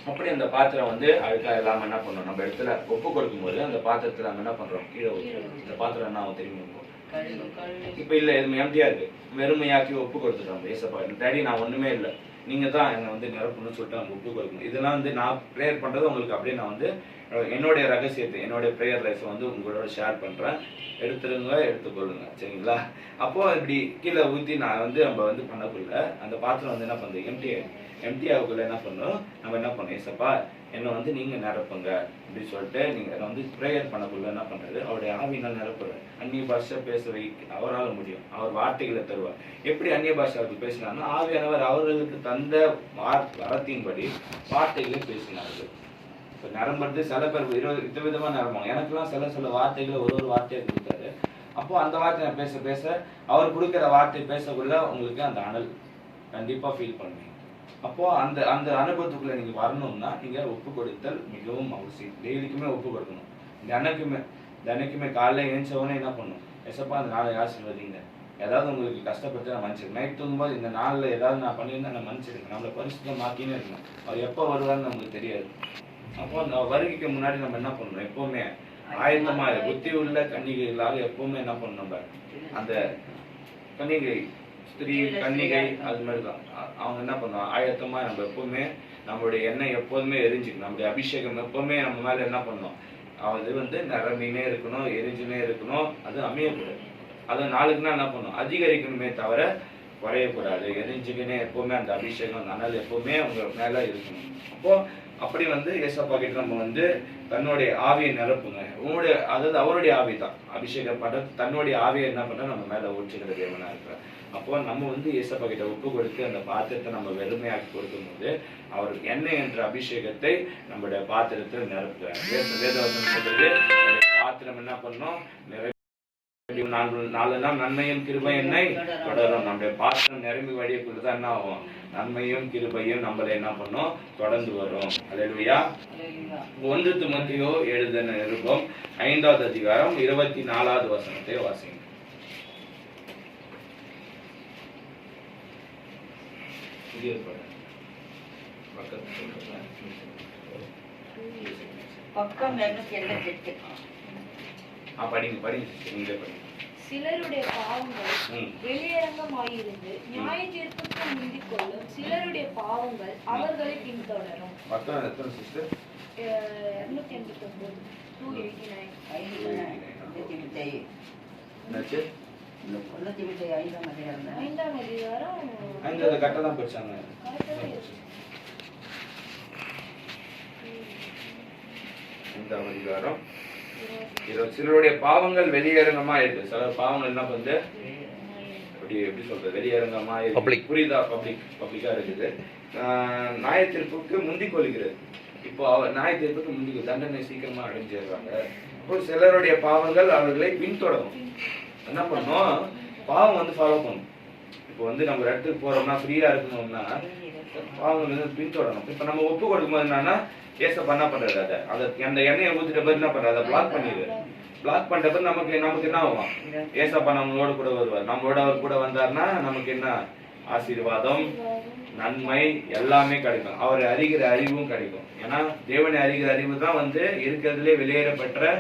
அப்படி அந்த பாத்திரம் வந்து அழுக்கா இல்லாம என்ன பண்ணோம், நம்ம இடத்துல ஒப்பு கொடுக்கும் போது அந்த பாத்திரத்துல நம்ம என்ன பண்றோம், கீழே இந்த பாத்திரம் என்ன ஆகும் தெரியுமா, இப்ப இல்ல எதுவுமே எம்டியா இருக்கு, வெறுமையாக்கி ஒப்பு கொடுத்துட்டோம். ஏசப்பா டேடி நான் ஒண்ணுமே இல்லை, நீங்க தான் என்னை வந்து நிரப்பணும்னு சொல்லிட்டு அவங்க ஒப்பு கொடுக்கணும். இதெல்லாம் வந்து நான் ப்ரேயர் பண்றது உங்களுக்கு அப்படியே நான் வந்து என்னுடைய ரகசியத்தை என்னுடைய ப்ரேயர் லைஃப் வந்து உங்களோட ஷேர் பண்றேன். எடுத்துக்கொள்ளுங்க சரிங்களா. அப்போ இப்படி கீழே ஊற்றி நான் வந்து நம்ம வந்து பண்ணக்குள்ள அந்த பாத்திரம் வந்து என்ன பண்ணுது, எம்டி ஆகுக்குள்ள என்ன பண்ணணும், நம்ம என்ன பண்ணோம், ஏசப்பா என்னை வந்து நீங்க நிரப்புங்க அப்படின்னு சொல்லிட்டு நீங்க வந்து ப்ரேயர் பண்ணக்குள்ள என்ன பண்றது, அவருடைய ஆவினால் நிரப்புறாரு. அந்நிய பாஷை பேச அவரால் முடியும், அவர் வார்த்தைகளை தருவார். எப்படி அந்நிய பாஷை அவர்கள் பேசினார்னா ஆவியானவர் அவர்களுக்கு தந்த வரத்தின்படி வார்த்தைகளை பேசினார்கள். இப்போ நிரம்புறது சில பேர் விதவிதமா நிரம்புவாங்க. எனக்குலாம் சில வார்த்தைகளை ஒரு வார்த்தையை கொடுத்தாரு. அப்போ அந்த வார்த்தையை பேச அவர் கொடுக்குற வார்த்தை பேசக்குள்ள உங்களுக்கு அந்த அனல் கண்டிப்பா ஃபீல் பண்ணுவீங்க. அப்போ அந்த அந்த அனுபவத்துக்குள்ள நீங்க வரணும்னா நீங்க ஒப்பு கொடுத்தல் மிகவும் அவசியம். டெய்லிக்குமே ஒப்பு கொடுக்கணும். தினைக்குமே காலைல எழுந்தவொடனே என்ன பண்ணணும், எசப்பா அந்த நாளை ஆசீர்வதிங்க, ஏதாவது உங்களுக்கு கஷ்டப்பட்டு நான் மன்னிச்சிருக்கேன், நைட் தூங்கும்போது இந்த நாளில் ஏதாவது நான் பண்ணியிருந்தா நான் மன்னிச்சிருக்கேன், நம்மளை பரிசுத்தமாக்கினே இருக்கணும். அவர் எப்போ வருவார்னு நமக்கு தெரியாது. அப்போ அந்த வருகைக்கு முன்னாடி நம்ம என்ன பண்ணணும், எப்பவுமே ஆயத்தமா புத்தி உள்ள கன்னிகைகளாக எப்பவுமே என்ன பண்ணணும், நம்ம அந்த கன்னிகை ஸ்திரீ கன்னிகை அது மாதிரிதான் அவங்க என்ன பண்ணுவாங்க, ஆயத்தமா நம்ம எப்பவுமே நம்மளுடைய எண்ணெய் எப்போதுமே எரிஞ்சுக்கணும், நம்முடைய அபிஷேகம் எப்பவுமே நம்ம மேல என்ன பண்ணணும், அது வந்து நிரம்பினே இருக்கணும், எரிஞ்சுனே இருக்கணும். அது அமையக்கூடாது. அது நாளுக்குன்னா என்ன பண்ணணும், அதிகரிக்கணுமே தவிர குறையக்கூடாது. எரிஞ்சுக்கினே எப்பவுமே அந்த அபிஷேகம் அந்த அனல் எப்பவுமே உங்க மேல இருக்கணும். அப்போ அப்படி வந்து ஏசப்பா கிட்ட நம்ம வந்து தன்னுடைய ஆவியை நிரப்புங்க. உங்களுடைய அதாவது அவருடைய ஆவி தான் அபிஷேகம் பண்ற, தன்னுடைய ஆவியை என்ன பண்ற நம்ம மேல ஊற்றுகிற தேவனா இருக்கிறார். அப்போ நம்ம வந்து ஏசப்பா கிட்ட ஒப்பு கொடுத்து அந்த பாத்திரத்தை நம்ம வெறுமையாக்கி கொடுக்கும் போது அவர் எண்ணெய் என்ற அபிஷேகத்தை நம்மளுடைய பாத்திரத்தில் நிரப்புகிறார். வேதவசனம் சொல்றது பாத்திரம் என்ன பண்ணணும், நாலு நாள் நன்மையும் கிருபை என்னை தொடரும். நம்முடைய பாத்திரம் நிரம்பி வழியக்குள்ளதான் என்ன ஆகும், நன்மையும் கிருபையும் நம்மளை என்ன பண்ணும், தொடர்ந்து வரும். அல்லேலூயா. 1 தீமோத்தேயு எழுதின நிருபம் 5வது அதிகாரம் 24வது வசனத்தை வாசிங்க. பக்கம் 288. சிலருடைய பாவங்கள் வெளியரங்கமாயிருந்து நியாய தீர்ப்புக்கு முந்திக் கொள்ளும், சிலருடைய பாவங்கள் அவர்களை பின்தொடரும். 5வது அதிகாரம் சிலருடைய பாவங்கள் வெளியரங்கமா இருக்கு. சில பாவங்கள் என்ன வந்து எப்படி சொல்றது, வெளியரங்கமா புரியுதா, பப்ளிக்கா இருக்குது. நியாயத்தீர்ப்புக்கு முந்திக் கொள்கிறது. இப்போ நியாய தீர்ப்புக்கு முந்தி தண்டனை சீக்கிரமா அடைஞ்சிடுறாங்க. இப்போ சிலருடைய பாவங்கள் அவர்களை பின்தொடரும். என்ன பண்ணும், பாவம் வந்து ஃபாலோ பண்ணும். இப்போ வந்து நம்ம ஒரு இடத்துக்கு போறோம்னா ஃப்ரீயா இருக்கணும்னா பாவங்கள் வந்து பின்தொடரணும். இப்ப நம்ம ஒப்பு கொடுக்கும் போது என்னன்னா ஏசப்பா என்ன பண்றாரு, அதை அந்த எண்ணெயை ஊத்திட்ட பிறகு என்ன பண்றாரு, அதை பிளாக் பண்ணிடுறாரு. பிளாக் பண்ணிட்ட பிறகு நமக்கு என்ன ஆகும், ஏசப்பா நம்மளோட கூட வருவார். நம்மளோட அவர் கூட வந்தாருன்னா நமக்கு என்ன ஆசீர்வாதம், நன்மை எல்லாமே கிடைக்கும். அவரை அறிகிற அறிவும் கிடைக்கும். ஏன்னா தேவனை அறிகிற அறிவு தான் வந்து இருக்கிறதுலே வெளியேறப்பட்ட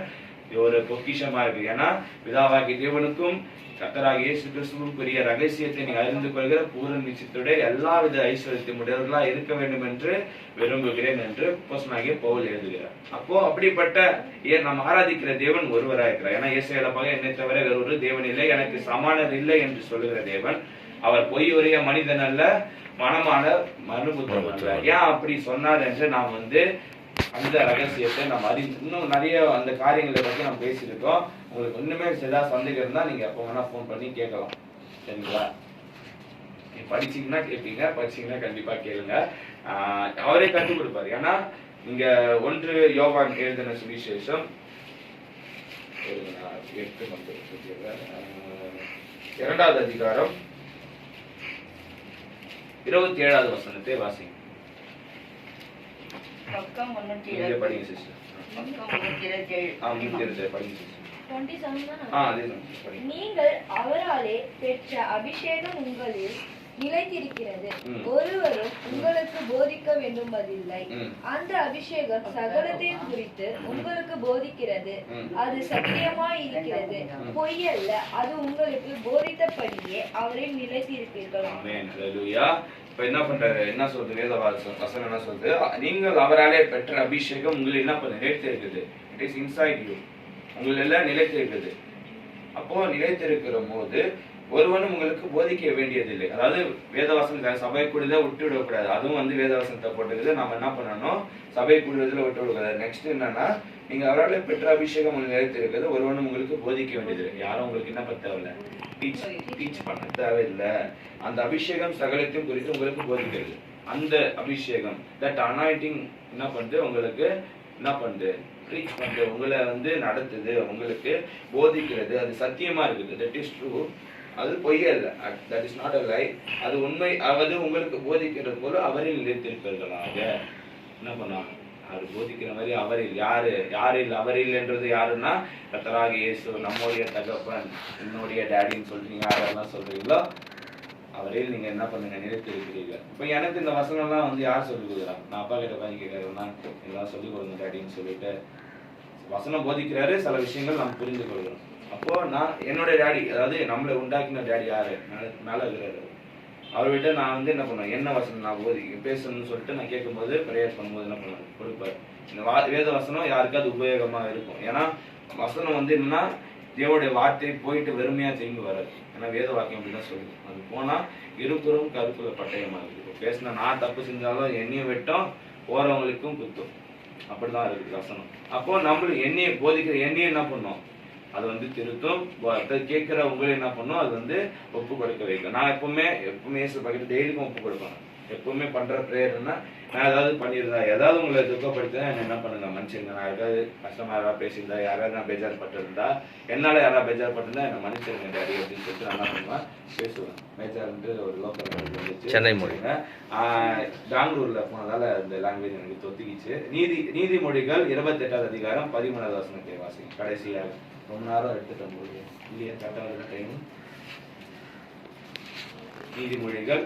ஒரு பொக்கிஷமா இருக்கு. ஏன்னா பிதாவாகிய தேவனுக்கும் கர்த்தராகிய இயேசு கிறிஸ்துவுக்குரிய ரகசியத்தை நீங்க அறிந்து கொள்கிற பூரண நிச்சயத்தோட எல்லாவித ஐஸ்வர்யத்தின் உடையவர்களா இருக்க வேண்டும் என்று விரும்புகிறேன் என்று அப்போஸ்தலனாகிய பவுல் எழுதுகிறார். அப்போ அப்படிப்பட்ட நாம் ஆராதிக்கிற தேவன் ஒருவராக இருக்கிறார். ஏன்னா இயேசுவில பார்க்க என்னை தவிர வேறு ஒரு தேவன் இல்லை, எனக்கு சமானர் இல்லை என்று சொல்லுகிற தேவன். அவர் பொய் உரைய மனிதன் அல்ல, மனமான மனுபுத்திரன் அல்ல. ஏன் அப்படி சொன்னார் என்று நாம் வந்து அந்த ரகசியத்தை நம்ம இன்னும் நிறைய அந்த காரியங்களை பத்தி நம்ம பேசியிருக்கோம். உங்களுக்கு ஒண்ணுமே ஏதாவது சந்தேகம் இருந்தா நீங்க எப்போ வேணா போன் பண்ணி கேட்கலாம். சரிங்களா? படிச்சீங்கன்னா கேட்பீங்க, படிச்சீங்கன்னா கண்டிப்பா கேளுங்க. அவரே கற்றுக் கொடுப்பாரு. ஏன்னா நீங்க 1 யோவான் எழுதின சுவிசேஷம் 2வது அதிகாரம் 27வது வசனத்தை வாசிங்க. பக்கம் நீங்க படிங்க சிஸ்டர். பக்கம் 327. படிங்க சிஸ்டர். 27 தானே? அதேதான் படிங்க. நீங்கள் அவராலே பெற்ற அபிஷேகம் உங்களில் நிலைத்திருக்கிறது, ஒருவரும் உங்களுக்கு போதிக்க வேண்டும்பதில்லை. அந்த அபிஷேகம் சகலத்தையும் குறித்து உங்களுக்கு போதிக்கிறது, அது சத்தியமாய் இருக்கிறது, பொய்யல்ல. அது உங்களுக்கு போதித்தபடியே அவரில் நிலைத்திருப்பீர்கள். ஆமென். ஹல்லேலூயா. இப்ப என்ன பண்றாரு? என்ன சொல்றது? வேத வசனம் என்ன சொல்றது? நீங்கள் அவராலே பெற்ற அபிஷேகம் உங்களில் என்ன பண்ண நிலைத்து இருக்குது. It is inside you. உங்களில் எல்லாம் நிலைத்து இருக்குது. அப்போ நிலைத்திருக்கிற போது ஒருவனும் உங்களுக்கு போதிக்க வேண்டியதில்லை. அதாவது வேதவசனத்தை சபை கூடுதல விட்டு விடக்கூடாது. அதுவும் வந்து வேதவசனத்தை போட்டுக்குது. நம்ம என்ன பண்ணணும்? சபை கூடுதல விட்டு விடக்கூடாது. நெக்ஸ்ட் என்னன்னா, நீங்க அவரால் பெற்ற அபிஷேகம் உங்களுக்கு நிலைத்திருக்கிறது, ஒருவனும் உங்களுக்கு போதிக்க வேண்டியதில்லை. யாரும் உங்களுக்கு என்ன பண்ண தேவையில்லை, டீச் பண்ண தேவையில்லை. அந்த அபிஷேகம் சகலத்தையும் குறித்து உங்களுக்கு போதிக்கிறது. அந்த அபிஷேகம் தட் அனாயிண்டிங் என்ன பண்ணுது? உங்களுக்கு என்ன பண்ணுது? ப்ரீச் பண்ணுது, உங்களை வந்து நடத்துது, உங்களுக்கு போதிக்கிறது. அது சத்தியமா இருக்குது. That is true. அது பொய்யே இல்லை. தட் இஸ் நாட் அ லை. அது உண்மை. அது உங்களுக்கு போதிக்கிறது போல அவரில் நிலைத்திருப்பீர்களாக. என்ன பண்ணாங்க? அவர் போதிக்கிற மாதிரி அவரில். யாரில் அவரில் என்றது யாருன்னா கர்த்தராகிய இயேசு, நம்முடைய தகப்பன், என்னுடைய டேடின்னு சொல்லிட்டு நீங்க யாரெல்லாம் சொல்றீங்களோ அவரில் நீங்க என்ன பண்ணுங்க? நிலைத்திருக்கிறீர்கள். இப்போ எனக்கு இந்த வசனம்லாம் வந்து யார் சொல்லிக் கொடுக்குறாங்க? நான் அப்பா கிட்ட உட்காந்து கேட்கறேன்னா எல்லாம் சொல்லிக் கொடுங்க டேடின்னு சொல்லிட்டு வசனம் போதிக்கிறாரு. சில விஷயங்கள் நம்ம புரிந்து கொள்கிறோம். அப்போ நான் என்னோட டேடி, அதாவது நம்மளை உண்டாக்கின டேடி யாரு? மேல இருக்கிறாரு. அவர்கிட்ட நான் வந்து என்ன பண்ணுவேன்? என்ன வசனம் நான் பேசணும்னு சொல்லிட்டு நான் கேட்கும்போது ப்ரேயர் பண்ணும்போது என்ன பண்ணுவேன்? கொடுப்பாரு. இந்த வேத வசனம் யாருக்காவது உபயோகமா இருக்கும். ஏன்னா வசனம் வந்து என்னன்னா தேவனுடைய வார்த்தை போயிட்டு வெறுமையா திரும்பி வராது. ஏன்னா வேத வாக்கியம் அப்படிதான் சொல்லுது. அது போனா இருபுறம் கருப்புல பட்டயமா இருக்கு. பேசினா நான் தப்பு செஞ்சாலும் என்னையும் வெட்டும், போறவங்களுக்கும் குத்தும். அப்படிதான் இருக்குது வசனம். அப்போ நம்மளும் எண்ணெயை போதிக்கிற எண்ணெயை என்ன பண்ணோம்? அது வந்து திருத்தும். கேட்கிற உங்களை என்ன பண்ணும்? அது வந்து ஒப்பு கொடுக்க வைக்கும். நான் எப்பவுமே இயேசு பக்கத்து டெய்லிக்கும் ஒப்பு கொடுப்பேன். எப்பவுமே பண்ற ப்ரேயர்னா, நான் ஏதாவது பண்ணியிருந்தா, ஏதாவது உங்களை துக்கப்படுத்தினா என்ன பண்ணுங்க? மன்னிச்சிருங்க. நான் யாராவது கஷ்டமா யாராவது பேசியிருந்தா, யாராவது நான் பேஜார் பட்டிருந்தா, என்னால யாராவது பேஜார் பட்டிருந்தா என்ன மன்னிச்சிருங்க டேடி அப்படின்னு சொல்லிட்டு நான் என்ன பண்ணுவேன்? பேசுவேன். பேஜார்ன்ட்டு ஒரு லோக்கல் வந்துச்சு, சென்னை மொழி. பெங்களூர்ல போனதால இந்த லாங்குவேஜ் எனக்கு தொத்திக்கிச்சு. நீதிமொழிகள் 28வது அதிகாரம் 13வது வசனத்தை வாசிங்க. கடைசியாக ரொம்ப நேரம் எடுத்துட்டோம் போது இல்லையா? கரெக்டாக டைம். நீதிமொழிகள்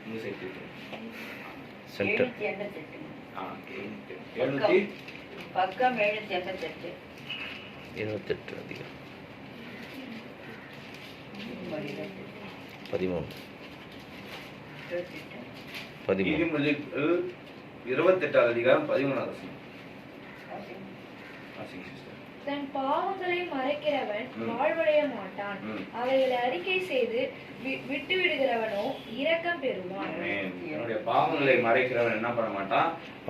இந்த சைட் சென்டர் 788. பக்கம் 788. 28 அதிகாரம் 13. நீதிமொழிகள் 28வது அதிகாரம் 13வது வசனம். தன் பாவங்களை மறைக்கிறவன் வாழ்வடைய மாட்டான், அவைகளை அறிக்கை செய்து விட்டு விடுகிறவனோ இரக்கம் பெறுவான். என்னுடைய பாவங்களை மறைக்கிறவன் என்ன பண்ண மாட்டான்?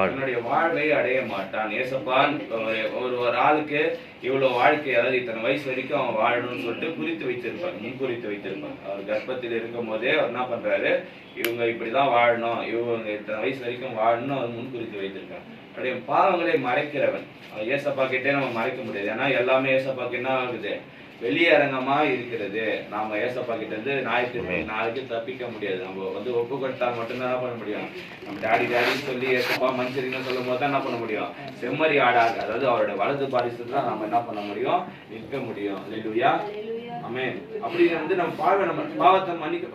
என்னுடைய வாழ்வை அடைய மாட்டான். ஏசப்பான் ஒரு ஆளுக்கு இவ்வளவு வாழ்க்கை, அதாவது இத்தனை வயசு வரைக்கும் அவன் வாழணும்னு சொல்லிட்டு குறித்து வைத்திருப்பான், முன்குறித்து வைத்திருப்பான். அவர் கர்ப்பத்தில் இருக்கும் போதே அவர் என்ன பண்றாரு? இவங்க இப்படிதான் வாழணும், இவங்க இத்தனை வயசு வரைக்கும் வாழணும் அவர் முன்குறித்து வைத்திருக்காங்க. அவருடைய பாவங்களை மறைக்கிறவன் ஏசப்பா கிட்டே நம்ம மறைக்க முடியாது. ஏன்னா எல்லாமே ஏசப்பாக்கு என்ன ஆகுது? வெளியரங்கமா இருக்கிறது. நாம ஏசப்பா கிட்ட இருந்து நாளைக்கு தப்பிக்க முடியாது. நம்ம வந்து ஒப்பு கொடுத்தால் மட்டும்தான் என்ன பண்ண முடியும்? நம்ம டாடின்னு சொல்லி ஏசப்பா மனுஷரின்னு சொல்லும் போது தான் என்ன பண்ண முடியும்? செம்மறி ஆடாக, அதாவது அவரோட வலது பாரிசத்துல நம்ம என்ன பண்ண முடியும்? நிற்க முடியும். அல்லேலூயா. ஆமென். அப்படி வந்து நம்ம பாவத்தை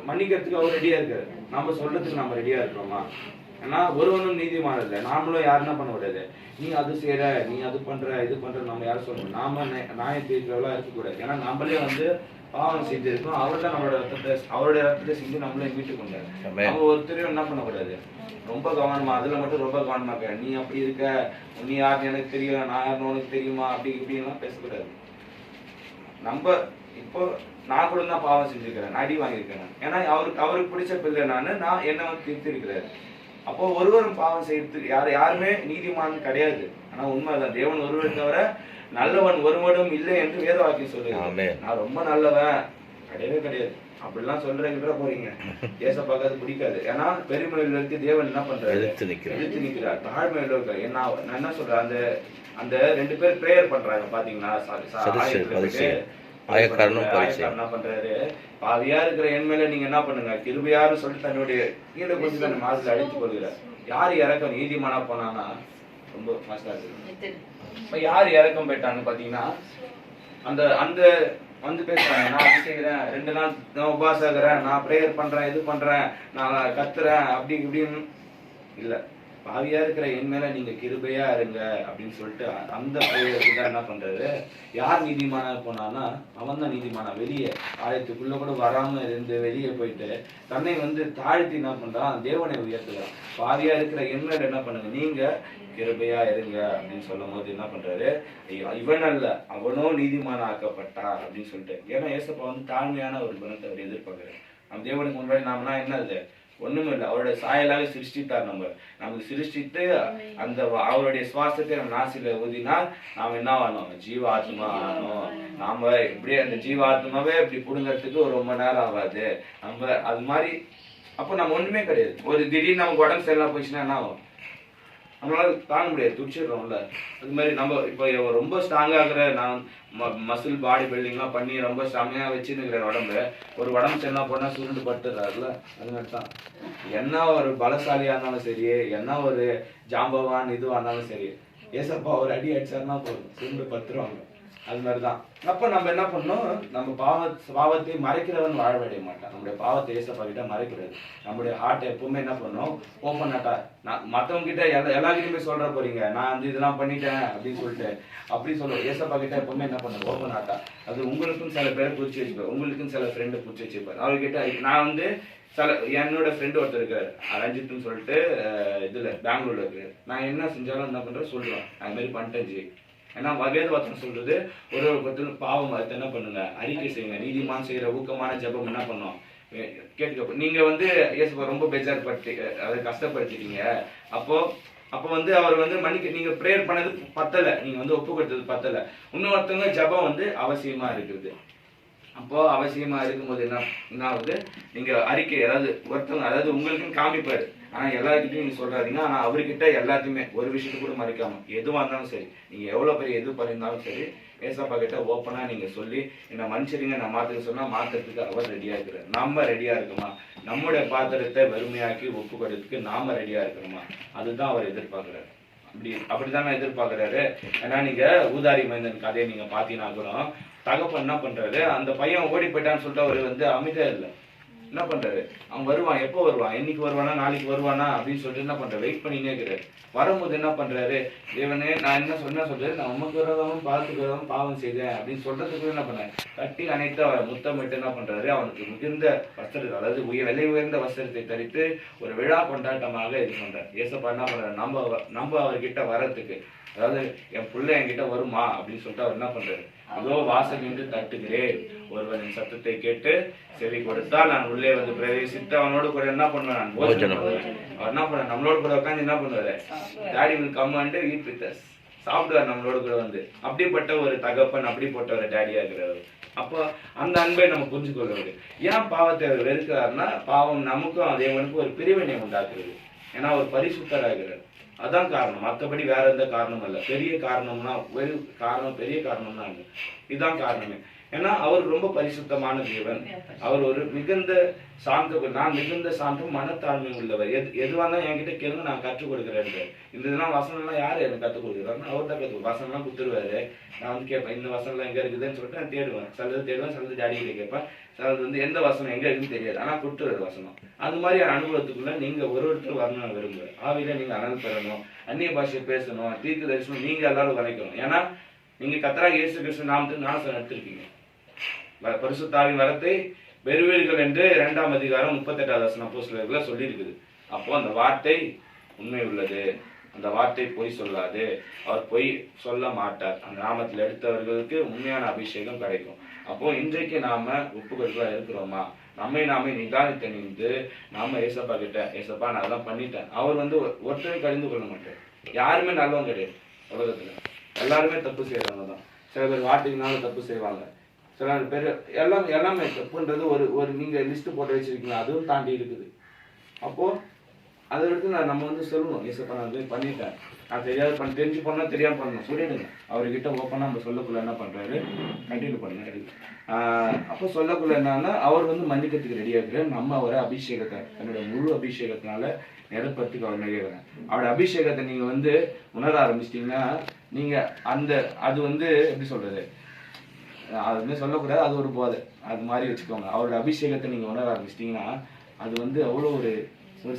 மன்னிக்கிறதுக்கு அவர் ரெடியா இருக்காரு. நம்ம சொல்றதுக்கு நம்ம ரெடியா இருக்கிறோமா? ஏன்னா ஒருவனும் நீதிமான் இல்லை. நாமளும் யாரும் என்ன பண்ண கூடாது, நீ அது செய்யற, நீ அது பண்ற, இது பண்ற நம்ம யாரும் சொல்லணும். நாம நியாயம் தீர்க்கிறவளா இருக்கக்கூடாது. ஏன்னா நம்மளே வந்து பாவம் செஞ்சிருக்கோம். அவர் தான் அவருடைய ரத்தத்தை செஞ்சு நம்மளே மீட்டு கொண்டாரு. நம்ம ஒருத்தரையும் என்ன பண்ணக்கூடாது, ரொம்ப கவனமா, அதுல மட்டும் ரொம்ப கவனமா இருக்க. நீ அப்படி இருக்க, நீ யாருன்னு எனக்கு தெரியும், நான் யாருன்னு உனக்கு தெரியுமா, அப்படி இப்படிலாம் பேசக்கூடாது. நம்ம இப்போ நான் கூட தான் பாவம் செஞ்சிருக்கிறேன், அடி வாங்கியிருக்கிறேன். ஏன்னா அவருக்கு பிடிச்ச பிள்ளை நான் என்ன வந்து திருத்திருக்கிறாரு. அப்போ ஒருவரும் பாவம் செய்யறதுக்கு யாருமே நீதிமான் கிடையாது. ஆனா உண்மைதான், தேவன் ஒருவர் தவிர நல்லவன் ஒருவனும் இல்லை என்று வேத வாக்கியம் சொல்லுங்க. நான் ரொம்ப நல்லவன் கிடையவே கிடையாது அப்படிலாம் சொல்றீங்க போறீங்க. ஏசப்பாக்கு அது பிடிக்காது. ஏன்னா பெருமையில இருக்கு தேவன் என்ன பண்றாரு, எதிர்த்து நிக்கிறார். தாழ்மையில இருக்காரு. நான் என்ன சொல்றேன், அந்த 2 பேர் பிரேயர் பண்றாங்க பாத்தீங்கன்னா, என்ன பண்றாரு, பாவியா இருக்கிற என் மேல நீங்க என்ன பண்ணுங்க கிருபையான்னு சொல்லிட்டு தன்னுடைய கீழே கொஞ்சம் தன் மாசத்துல அழித்து கொள்கிறார். யாரு இறக்கம் நீதிமானா போனானா ரொம்ப மஸ்டா இருக்கு. இப்ப யாரு இறக்கம் போயிட்டான்னு பாத்தீங்கன்னா, அந்த அந்த வந்து பேசுறாங்க, நான் அது செய்யறேன், 2 நாள் நான் உபாசாகிறேன், நான் பிரேயர் பண்றேன், இது பண்றேன், நான் கத்துறேன், அப்படி இப்படின்னு இல்ல. பாவியா இருக்கிற என் மேல நீங்க கிருபையா இருங்க அப்படின்னு சொல்லிட்டு அந்த பிரேயருக்கு தான் என்ன பண்றாரு, யார் நீதிமானா போனானா அவன் தான் நீதிமானா. வெளியே ஆலயத்துக்குள்ள கூட வராம இருந்து வெளியே போயிட்டு தன்னை வந்து தாழ்த்தி என்ன பண்றான், தேவனை உயர்த்துறான். பாவியா இருக்கிற என் மேல என்ன பண்ணுங்க, நீங்க கிருபையா இருங்க அப்படின்னு சொல்லும் போது என்ன பண்றாரு, இவன் அல்ல அவனும் நீதிமான ஆக்கப்பட்டான் அப்படின்னு சொல்லிட்டு. ஏன்னா ஏசப்பா வந்து தாழ்மையான ஒரு குணத்தை அவர் எதிர்பார்க்கிறார். நம்ம தேவனுக்கு முன்னாடி நாமனா என்னது, ஒண்ணுமே இல்லை. அவருடைய சாயலாக சிருஷ்டித்தார். நமக்கு சிருஷ்டித்து அந்த அவருடைய சுவாசத்தை நம்ம நாசில ஊதினால் நாம் என்ன ஆனோம், ஜீவாத்மா ஆனோம். நாம இப்படியே அந்த ஜீவாத்மாவே இப்படி புடுங்கிறதுக்கு ஒரு ரொம்ப நேரம் ஆகாது. நம்ம அது மாதிரி அப்போ நம்ம ஒண்ணுமே கிடையாது. ஒரு திடீர்னு நமக்கு உடம்பு சரியில்லாம் போயிடுச்சுன்னா என்ன ஆகும், நம்மளால தாங்க முடியாது, துடிச்சிடுறோம்ல. அது மாதிரி நம்ம இப்போ ரொம்ப ஸ்ட்ராங்காகிற, நான் மசில் பாடி பில்டிங்லாம் பண்ணி ரொம்ப ஸ்ட்ராங்காக வச்சுருக்கிற உடம்பு ஒரு உடம்பு சரினா போனால் சுருண்டு பட்டுறாருல. அது மாதிரி தான் என்ன ஒரு பலசாலியாக இருந்தாலும் சரி, என்ன ஒரு ஜாம்பவான் இதுவாக இருந்தாலும் சரி, ஏசப்பா ஒரு அடி அடிச்சாருன்னா போதும் சுருண்டு பத்துருவாங்க. அது மாதிரிதான். அப்ப நம்ம என்ன பண்ணோம், நம்ம பாவத்தை மறைக்கிறவன் வாழவடைய மாட்டான். நம்முடைய பாவத்தை ஏசப்பா கிட்ட மறைக்கிறது. நம்முடைய ஹார்ட் எப்பவுமே என்ன பண்ணோம், ஓப்பன் ஆட்டா. மத்தவங்க கிட்ட எல்லாருக்கிட்டையும் போய் சொல்ற போறீங்க, நான் வந்து இதெல்லாம் பண்ணிட்டேன் அப்படின்னு சொல்லிட்டு அப்படி சொல்லுவோம். ஏசப்பா கிட்ட எப்பவுமே என்ன பண்ண, ஓப்பன் ஆட்டா. அது உங்களுக்கும் சில பேரை குறிச்சு வச்சுப்பாரு, உங்களுக்கும் சில ஃப்ரெண்டை குறிச்சு வச்சுப்பாரு. அவர்கிட்ட நான் வந்து என்னோட ஃப்ரெண்டு ஒருத்தர் இருக்காரு ரஞ்சித்னு சொல்லிட்டு, இதுல பெங்களூர்ல இருக்காரு. நான் என்ன செஞ்சாலும் என்ன பண்றேன் சொல்லுவேன், அது மாதிரி பண்ணிட்டேன் ஜி. ஏன்னா வேதவசனம் சொல்றது, ஒரு பாவம் அது என்ன பண்ணுங்க, அறிக்கை செய்யுங்க. நீதிமான் செய்யற ஊக்கமான ஜெபம் என்ன பண்ணும், கேட்க. நீங்க வந்து இயேசுவை ரொம்ப பேஜார்படுத்தி அதை கஷ்டப்படுத்திட்டீங்க. அப்போ வந்து அவர் வந்து மன்னிக்க, நீங்க பிரேயர் பண்ணது பத்தல, நீங்க வந்து ஒப்பு கொடுத்தது பத்தல. இன்னொருத்தவங்க ஜெபம் வந்து அவசியமா இருக்குது. அப்போ அவசியமா இருக்கும்போது என்ன ஆகுது, நீங்க அறிக்கை, அதாவது ஒருத்தவங்க, அதாவது உங்களுக்குன்னு காமிப்பாரு, ஆனா எல்லாருக்கிட்டையும் நீங்க சொல்றாதீங்க. ஆனா அவர்கிட்ட எல்லாத்தையுமே ஒரு விஷயத்த கூட மறைக்காம, எதுவா இருந்தாலும் சரி, நீங்க எவ்வளவு பெரிய எது பண்ணியிருந்தாலும் சரி, ஏசப்பா கிட்ட ஓப்பனா நீங்க சொல்லி என்ன மனுஷரிங்க நான் மாத்துக்க சொன்னா மாத்துறதுக்கு அவர் ரெடியா இருக்கிறார். நாம ரெடியா இருக்குமா, நம்முடைய பாத்திரத்தை வறுமையாக்கி ஒப்பு கொடுத்துக்கு நாம ரெடியா இருக்கணுமா, அதுதான் அவர் எதிர்பார்க்கிறாரு. அப்படிதான் எதிர்பார்க்கிறாரு. ஏன்னா நீங்க ஊதாரி மைந்தன் கதையை நீங்க பாத்தீங்கன்னா கூட, தகப்பன் என்ன பண்றாரு, அந்த பையன் ஓடி போயிட்டான்னு சொல்லிட்டு அவரு வந்து அமைதியா இல்லை. என்ன பண்றாரு, அவன் வருவான், எப்போ வருவான், என்னைக்கு வருவானா, நாளைக்கு வருவானா அப்படின்னு சொல்லிட்டு என்ன பண்ற, வெயிட் பண்ணினே இருக்கிறாரு. வரும்போது என்ன பண்றாரு, தேவனே நான் என்ன சொல்றது, நான் உமக்கு வரவும் பார்த்துக்கு வரவும் பாவம் செய்தேன் அப்படின்னு சொல்றதுக்கு என்ன பண்ண, கட்டி அனைத்து அவரை முத்தமிட்டு என்ன பண்றாரு, அவனுக்கு மிகுந்த வஸ்திரம், அதாவது விலை உயர்ந்த வஸ்திரத்தை தரித்து ஒரு விழா கொண்டாட்டமாக இது பண்றாரு. ஏசப்பா என்ன பண்றாரு, நம்ம அவர்கிட்ட வர்றதுக்கு, அதாவது என் பிள்ளை என்கிட்ட வருமா அப்படின்னு சொல்லிட்டு அவர் என்ன பண்றாரு, இதோ வாசல் நின்று தட்டுகிறேன், ஒருவனின் சத்தத்தை கேட்டு செவி கொடுத்தால் நான் உள்ளே வந்து பிரவேசித்து அவனோடு கூட என்ன பண்ணுவேன், நான் போஜனம் பண்ணுவேன். அவர் என்ன பண்ண, நம்மளோட கூட உட்காந்து என்ன பண்ணுவாரு, daddy will come and eat with us, சாப்பிடுவார் நம்மளோட கூட வந்து. அப்படிப்பட்ட ஒரு தகப்பன், அப்படிப்பட்ட ஒரு டேடியா இருக்கிறவர். அப்போ அந்த அன்பை நம்ம புரிஞ்சு கொள்வது. ஏன் பாவத்தை அவர் வெறுக்கிறாருன்னா, பாவம் நமக்கும் தேவனுக்கும் ஒரு பிரிவினை உண்டாக்குறது. ஏன்னா அவர் பரிசுத்தராகிறார், அதான் காரணம். மற்றபடி வேற எந்த காரணமும் இல்லை. பெரிய காரணம்னா பெரிய காரணம்னா இல்லை, இதுதான் காரணமே. ஏன்னா அவர் ரொம்ப பரிசுத்தமான தேவன். அவர் ஒரு மிகுந்த சாந்தம், நான் மிகுந்த சாந்தம் மனத்தாழ்மை உள்ளவர். எதுவாக இருந்தாலும் என்கிட்ட கேளுங்க, நான் கற்றுக் கொடுக்குறேன். இந்த இதெல்லாம் வசனம்லாம் யார் எனக்கு கற்றுக் கொடுக்குறாருன்னா அவர் தான் கற்றுக் வசனம்லாம் கொடுத்துருவாரு. நான் வந்து கேட்பேன், இந்த வசனம்லாம் எங்கே இருக்குதுன்னு சொல்லிட்டு நான் தேடுவேன். சிலது தேடுவேன், சிலது டேடிகிட்ட கேட்பேன். சிலது வந்து எந்த வசனம் எங்கே இருக்குன்னு தெரியாது, ஆனால் கொடுத்துருவாரு வசனம். அது மாதிரியான அனுபவத்துக்குள்ள நீங்கள் ஒருத்தர் வரணும். நான் விரும்புகிறேன். ஆவியில நீங்கள் அனல் பெறணும், அந்நிய பாஷையை பேசணும், தீர்க்க தரிசனம் நீங்கள் எல்லாரும் வரைக்கணும். ஏன்னா நீங்கள் கர்த்தராகிய இயேசு கிறிஸ்து நாமத்துக்கு ஞானஸ்நானம் எடுத்திருக்கீங்க. பரிசுத்தாவின் வரத்தை பெறுவீர்கள் என்று 2ஆம் அதிகாரம் 38வது வசனம் அப்போஸ்தலர்ல சொல்லியிருக்குது. அப்போ அந்த வார்த்தை உண்மை உள்ளது, அந்த வார்த்தை பொய் சொல்லாது, அவர் பொய் சொல்ல மாட்டார். அந்த நாமத்தில் எடுத்தவர்களுக்கு உண்மையான அபிஷேகம் கிடைக்கும். அப்போ இன்றைக்கு நாம ஒப்புக்கொடுக்கா இருக்கிறோமா? நம்மை நாமே நிதானித்து நின்று நாம ஏசப்பா கிட்ட, ஏசப்பா நான் அதெல்லாம் பண்ணிட்டேன். அவர் வந்து ஒருத்தரை கழிந்து கொள்ள மாட்டார். யாருமே நல்லவங்க கிடையாது உலகத்துல, எல்லாருமே தப்பு செய்யறவங்க தான். சில பேர் வார்த்தைக்குனால தப்பு செய்வாங்க, சில பேர் எல்லாமே தப்புன்றது ஒரு நீங்க லிஸ்ட் போட்டு வச்சிருக்கீங்க, அதுவும் தாண்டி இருக்குது. அப்போ அதை எடுத்து நம்ம வந்து சொல்லணும், ஏசப்பா நான் வந்து பண்ணிட்டேன், நான் தெரியாது தெரிஞ்சு பண்ணா தெரியாம பண்ணணும் சொல்லிடுங்க. அவர்கிட்ட ஓப்பனா நம்ம சொல்லக்குள்ள என்ன பண்றாரு, கண்டினியூ பண்ண. அப்போ சொல்லக்குள்ள என்னன்னா அவர் வந்து மன்னிக்கிறதுக்கு ரெடியா இருக்கிறார். நம்ம அவரை அபிஷேகத்தை, தன்னுடைய முழு அபிஷேகத்தினால நிரப்பத்துக்கு அவர் நினைக்கிறேன். அவருடைய அபிஷேகத்தை நீங்க வந்து உணர ஆரம்பிச்சிட்டீங்கன்னா நீங்க அந்த அது வந்து எப்படி சொல்றது, அதுமே சொல்லக்கூடாது, அது ஒரு போதை, அது மாதிரி வச்சுக்கோங்க. அவரோட அபிஷேகத்தை நீங்க உணர ஆரம்பிச்சிட்டீங்கன்னா அது வந்து அவ்வளோ ஒரு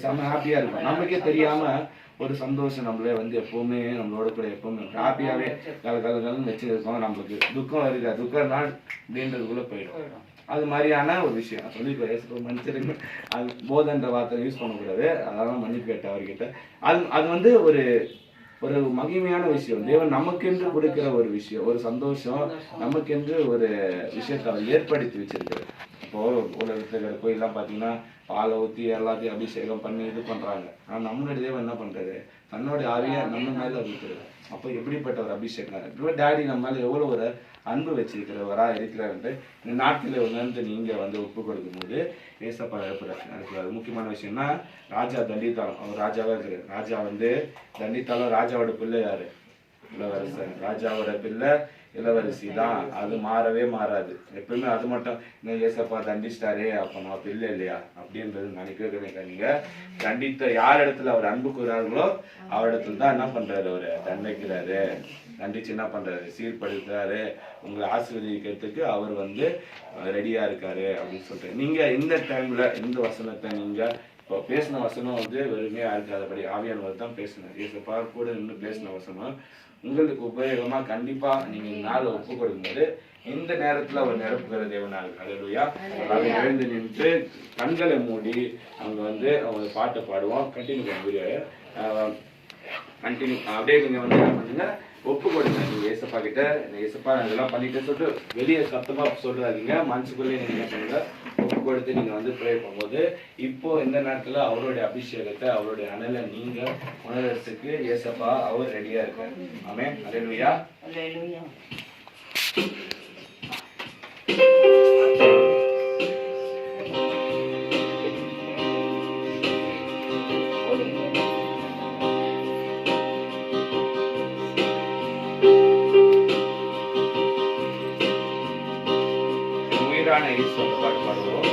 செம ஹாப்பியா இருக்கும். நமக்கே தெரியாம ஒரு சந்தோஷம் நம்மளே வந்து எப்பவுமே நம்மளோட கூட எப்பவுமே ஹாப்பியாவே கலன்னு வச்சிருக்கோம். நம்மளுக்கு துக்கம் வருது, துக்கம் நாள் அப்படின்றதுக்குள்ள போயிடும். அது மாதிரியான ஒரு விஷயம் சொல்லி மன்னிச்சிருங்க. அது போதன்ற வார்த்தை யூஸ் பண்ணக்கூடாது, அதெல்லாம் மன்னிப்பு கேட்ட அவர்கிட்ட. அது வந்து ஒரு மகிமையான விஷயம். தேவன் நமக்கென்று கொடுக்கிற ஒரு விஷயம், ஒரு சந்தோஷம், நமக்கென்று ஒரு விஷயத்தை அவர் ஏற்படுத்தி வச்சிருக்காரு. இப்போ உலகத்துல இருக்கிற கோயிலாம் பார்த்தீங்கன்னா பாலை ஊற்றி எல்லாத்தையும் அபிஷேகம் பண்ணி இது பண்றாங்க. ஆனால் நம்மளுடைய தேவன் என்ன பண்றாரு, தன்னோட ஆவியை நம்ம மேல ஊத்துறாரு. அப்போ எப்படிப்பட்ட ஒரு அபிஷேகம், இப்போ டேடி நம்ம மேல எவ்வளவு ஒரு அன்பு வச்சிருக்கிறவரா இருக்கிறாரு. இந்த நாட்டில் உணர்ந்து நீங்க வந்து ஒப்பு கொடுக்கும் போது ஏசப்பா இருக்கிறாரு. முக்கியமான விஷயம்னா ராஜா தண்டித்தாலும், அவர் ராஜாவா இருக்கிறார். ராஜா வந்து தண்டித்தாலும் ராஜாவோட பிள்ளை யாரு, இளவரசன். ராஜாவோட பிள்ளை இளவரசி தான், அது மாறவே மாறாது எப்பவுமே. அது மட்டும் இன்னும் ஏசப்பா தண்டிச்சிட்டாரே அப்ப நான் பிள்ளை இல்லையா அப்படின்றது நினைக்கிறேன். நீங்க தண்டித்த யார் இடத்துல அவர் அன்பு கூறார்களோ அவரிடத்துல தான் என்ன பண்றாரு, அவரு தண்டிக்கிறாரு. தண்டிச்சு என்ன பண்றாரு, சீர்படுத்துறாரு. உங்களை ஆசீர்வதிக்கிறதுக்கு அவர் வந்து ரெடியா இருக்காரு அப்படின்னு சொல்லிட்டு நீங்க இந்த டைம்ல இந்த வசனத்தை நீங்க இப்போ பேசின வசனம் வந்து வெறுமையா இருக்காதபடி ஆவியானவர் தான் பேசினார். ஏசப்பா கூட நின்று பேசின வசனம் உங்களுக்கு உபயோகமா கண்டிப்பா நீங்க நாளை ஒப்பு கொடுக்கும்போது இந்த நேரத்துல அவர் நிரப்புகிற தேவனாக. அல்லேலூயா. அதை எழுந்து நின்று கண்களை மூடி அவங்க வந்து அவங்க பாட்டை பாடுவோம். கண்டினியூ கண்டினியூ அப்படியே நீங்க வந்து என்ன பண்ணுங்க, ஒப்பு கொடுங்க. நீங்க ஏசப்பா கிட்ட, ஏசப்பா நான் இதெல்லாம் பண்ணிட்டு சொல்லிட்டு வெளியே சத்தமா சொல்றாதீங்க, மனசுக்குள்ளே நீங்க என்ன பண்ணுங்க, ஒப்பு கொடுத்து நீங்க வந்து ப்ரே பண்ணும்போது இப்போ இந்த நேரத்துல அவருடைய அபிஷேகத்தை, அவருடைய அனலை நீங்க உணர்றதுக்கு ஏசப்பா அவர் ரெடியா இருக்காரு. ஆமென். அல்லேலூயா. அல்லேலூயா. உயிரான இயேசு பாட்டு பாடுவோம்.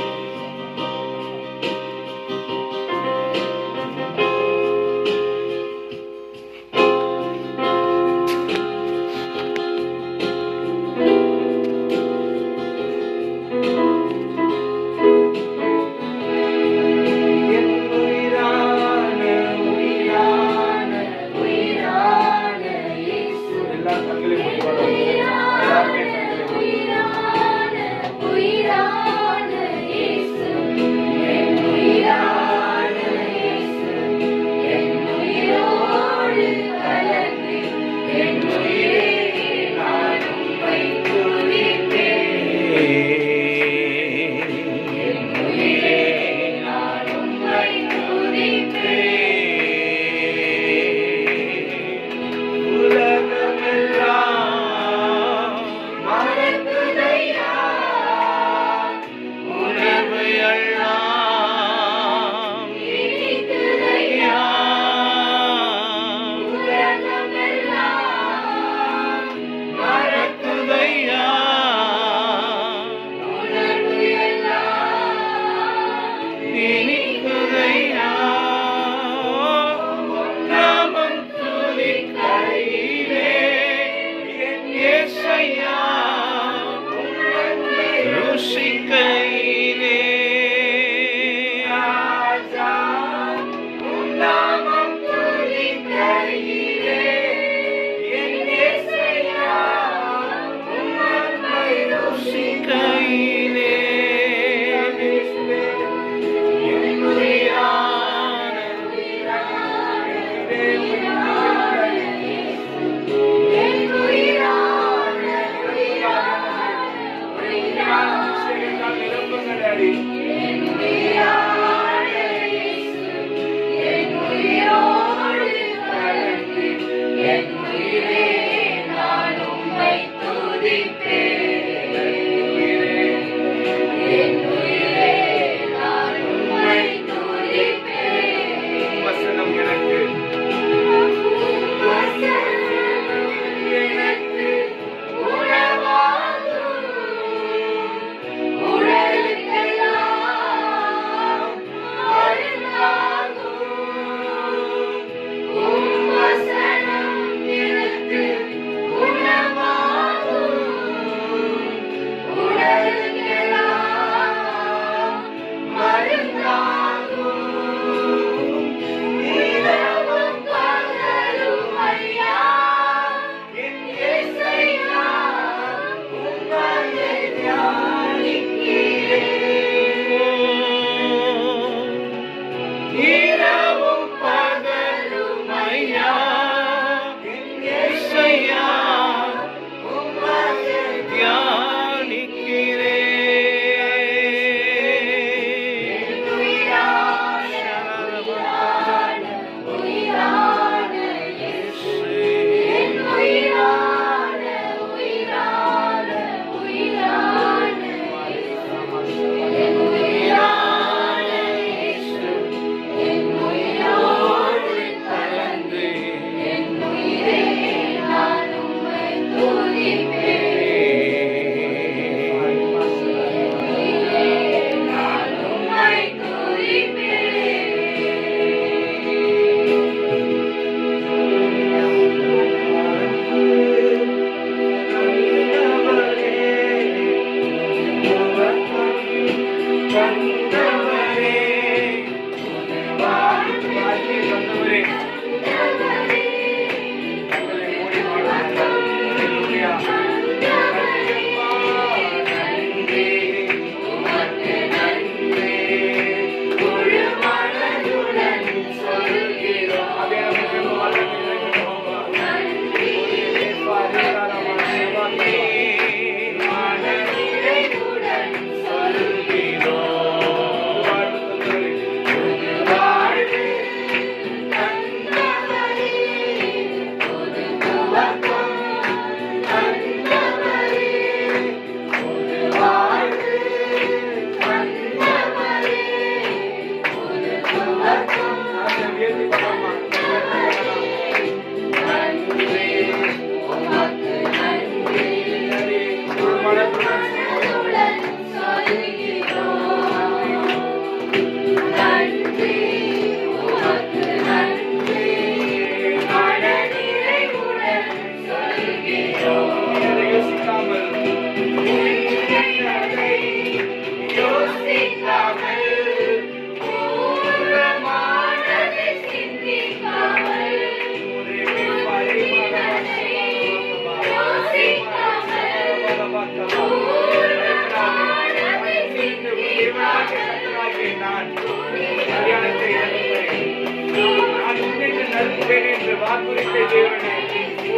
குறித்த தேவனே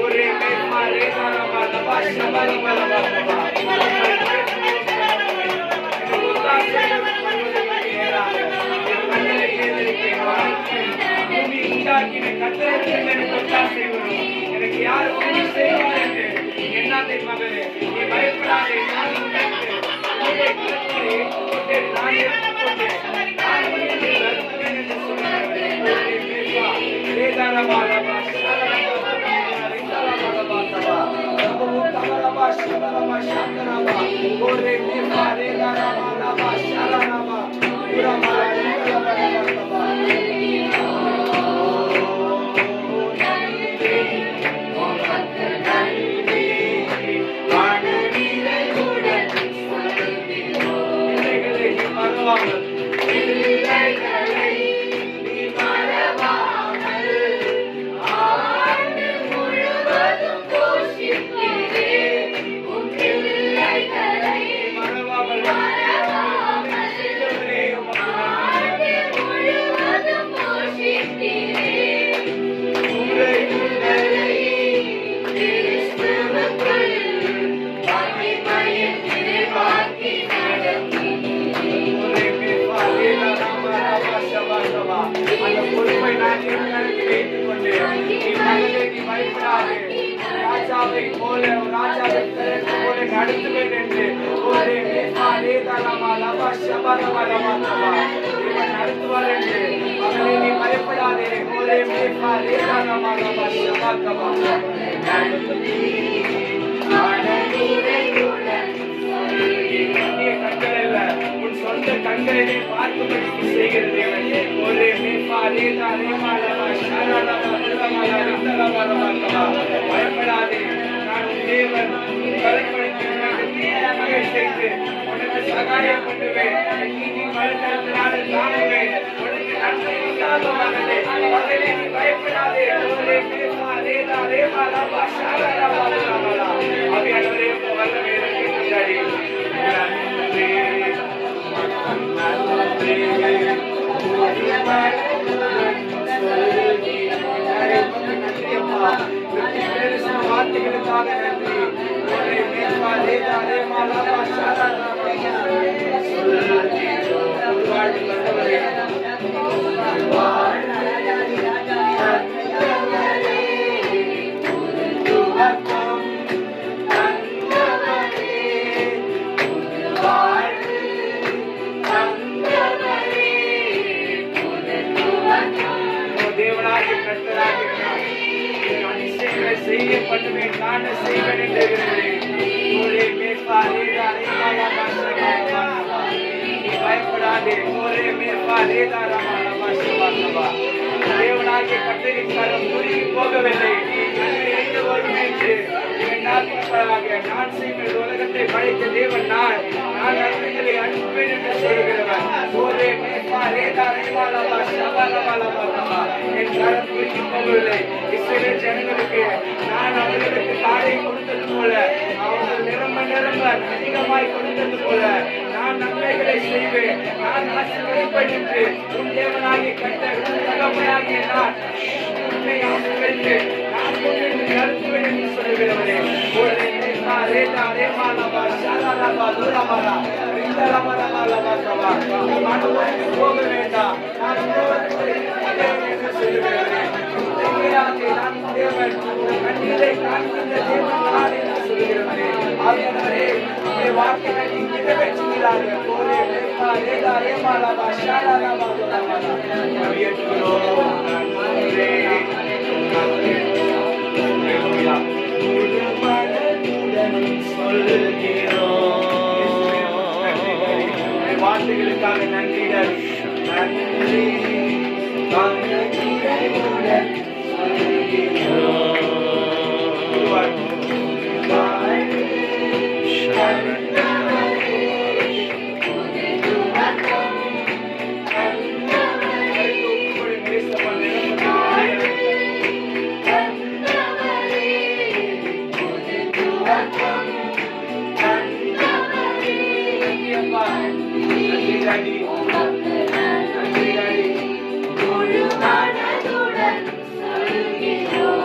ஒரே மேமாரே தாரமா லபாஷா பலபலபா எனக்கு யார் உதவி செய்வார் என்று என்னாதை மகளே நீ பயப்படாதே நான் அந்த பொறுப்பை நான் வைத்துக் கொண்டு நீ பயப்படாது ராஜாவை போல ராஜாவை போல நடத்துவேன் என்று நடத்துவார் என்று மகளே நீ பயப்படாதே கண்கள் அல்ல உன் சொந்த கண்களை பார்க்கும்படி செய்கிற தேவன் ஒரே பயப்படாதே நான் தேவன் செய்து உனக்கு சகாயம் பண்ணுவேன் நீ வளர்த்தனால தாங்குவேன் உனக்கு நன்மை உண்டாகுவானே மகளே நீ பயப்படாதே அவையானவரே வல்லமே கொண்டாடி வார்த்தைகளுக்காக நன்றி தேவனாகிய கர்த்தராகிய அதிசயங்களை செய்ய பண்ணுவேன் நான் செய்வேன் என்று பயப்படாதே தேவனாகிய கர்த்தரின் கரம் முருகி போகவில்லை நான் செய்வேன் உலகத்தை படைத்த தேவன் நான் நன்மைகளை அனுப்புவேன் என்று சொல்கிறவன் என் கரம் முருகி போகவில்லை இஸ்ரவேல் ஜனங்களுக்கு நான் அவர்களுக்கு காலை கொடுத்தது போல அவர்கள் நிரம்ப அதிகமாய் கொடுத்தது போல நான் நன்மைகளை செய்வேன் நான் ஆசீர்வதிப்பேன் என்று உன் தேவனாகிய கர்த்தர் தகப்பனாகிய நான் உன்னை ஆசீர்வதித்து நான் உன்னை நடத்துவேன் என்று சொல்கிறவரே போக வேண்டாம் நான் சொல்லுகிறேன் தேவன் கண்ணீரை காண்கின்ற தேவன் நான் என்று சொல்லுகிறவரே ஆவியானவரே உம்முடைய வார்த்தைகளை நீங்க நிறைவேற்றுகிறார்கள் வார்த்தைகளுக்காக நன்றிகள் நன்றி முழு மனதுடன் சொல்கிறோம்.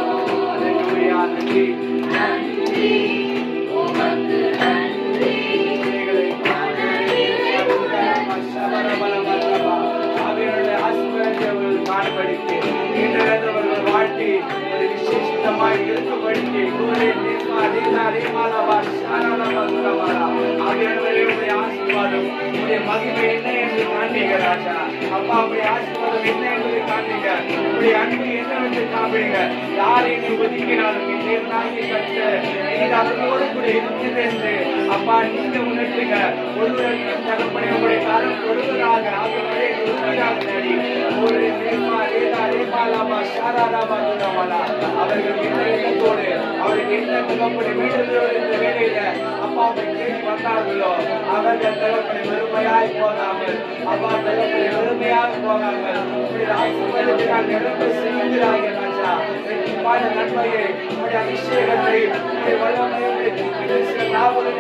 ஆவியானவரே உடைய ஆசீர்வாதம் உடைய மகிமை என்ன என்று காண்பீங்க ராஜா. அப்பா உடைய ஆசீர்வாதம் என்ன என்பதை காண்பீங்க. உடைய அன்பு என்னவென்று காண்பீங்க. யார் என்னை ஒதுக்கினாலும் என் தேவனாகிய கர்த்தர் நீர் அவர்களோடு கூட இருக்கிறது என்று அப்பா நீங்க உணர்த்துங்க. ஒருவர் தகப்பனே உடைய காலம் ஒருவராக அவர்களே ஒருவராக நடி ஒரு அவர்கள் என்ன எண்ணத்தோடு அவர்கள் என்ன தகப்பனை மீண்டுதோடு இந்த வேலையில அப்பாவை கேட்டு வந்தார்களோ அவர்கள் தகப்பனை வெறுமையாய் போகாமல் அப்பா தகப்பனை வெறுமையாக போகாமல் ஆசீர்வாதத்தினால் நிரம்ப செய்கிறார்கள் ராஜா. நன்மையை உடைய அபிஷேகத்தை உடைய வல்லமையை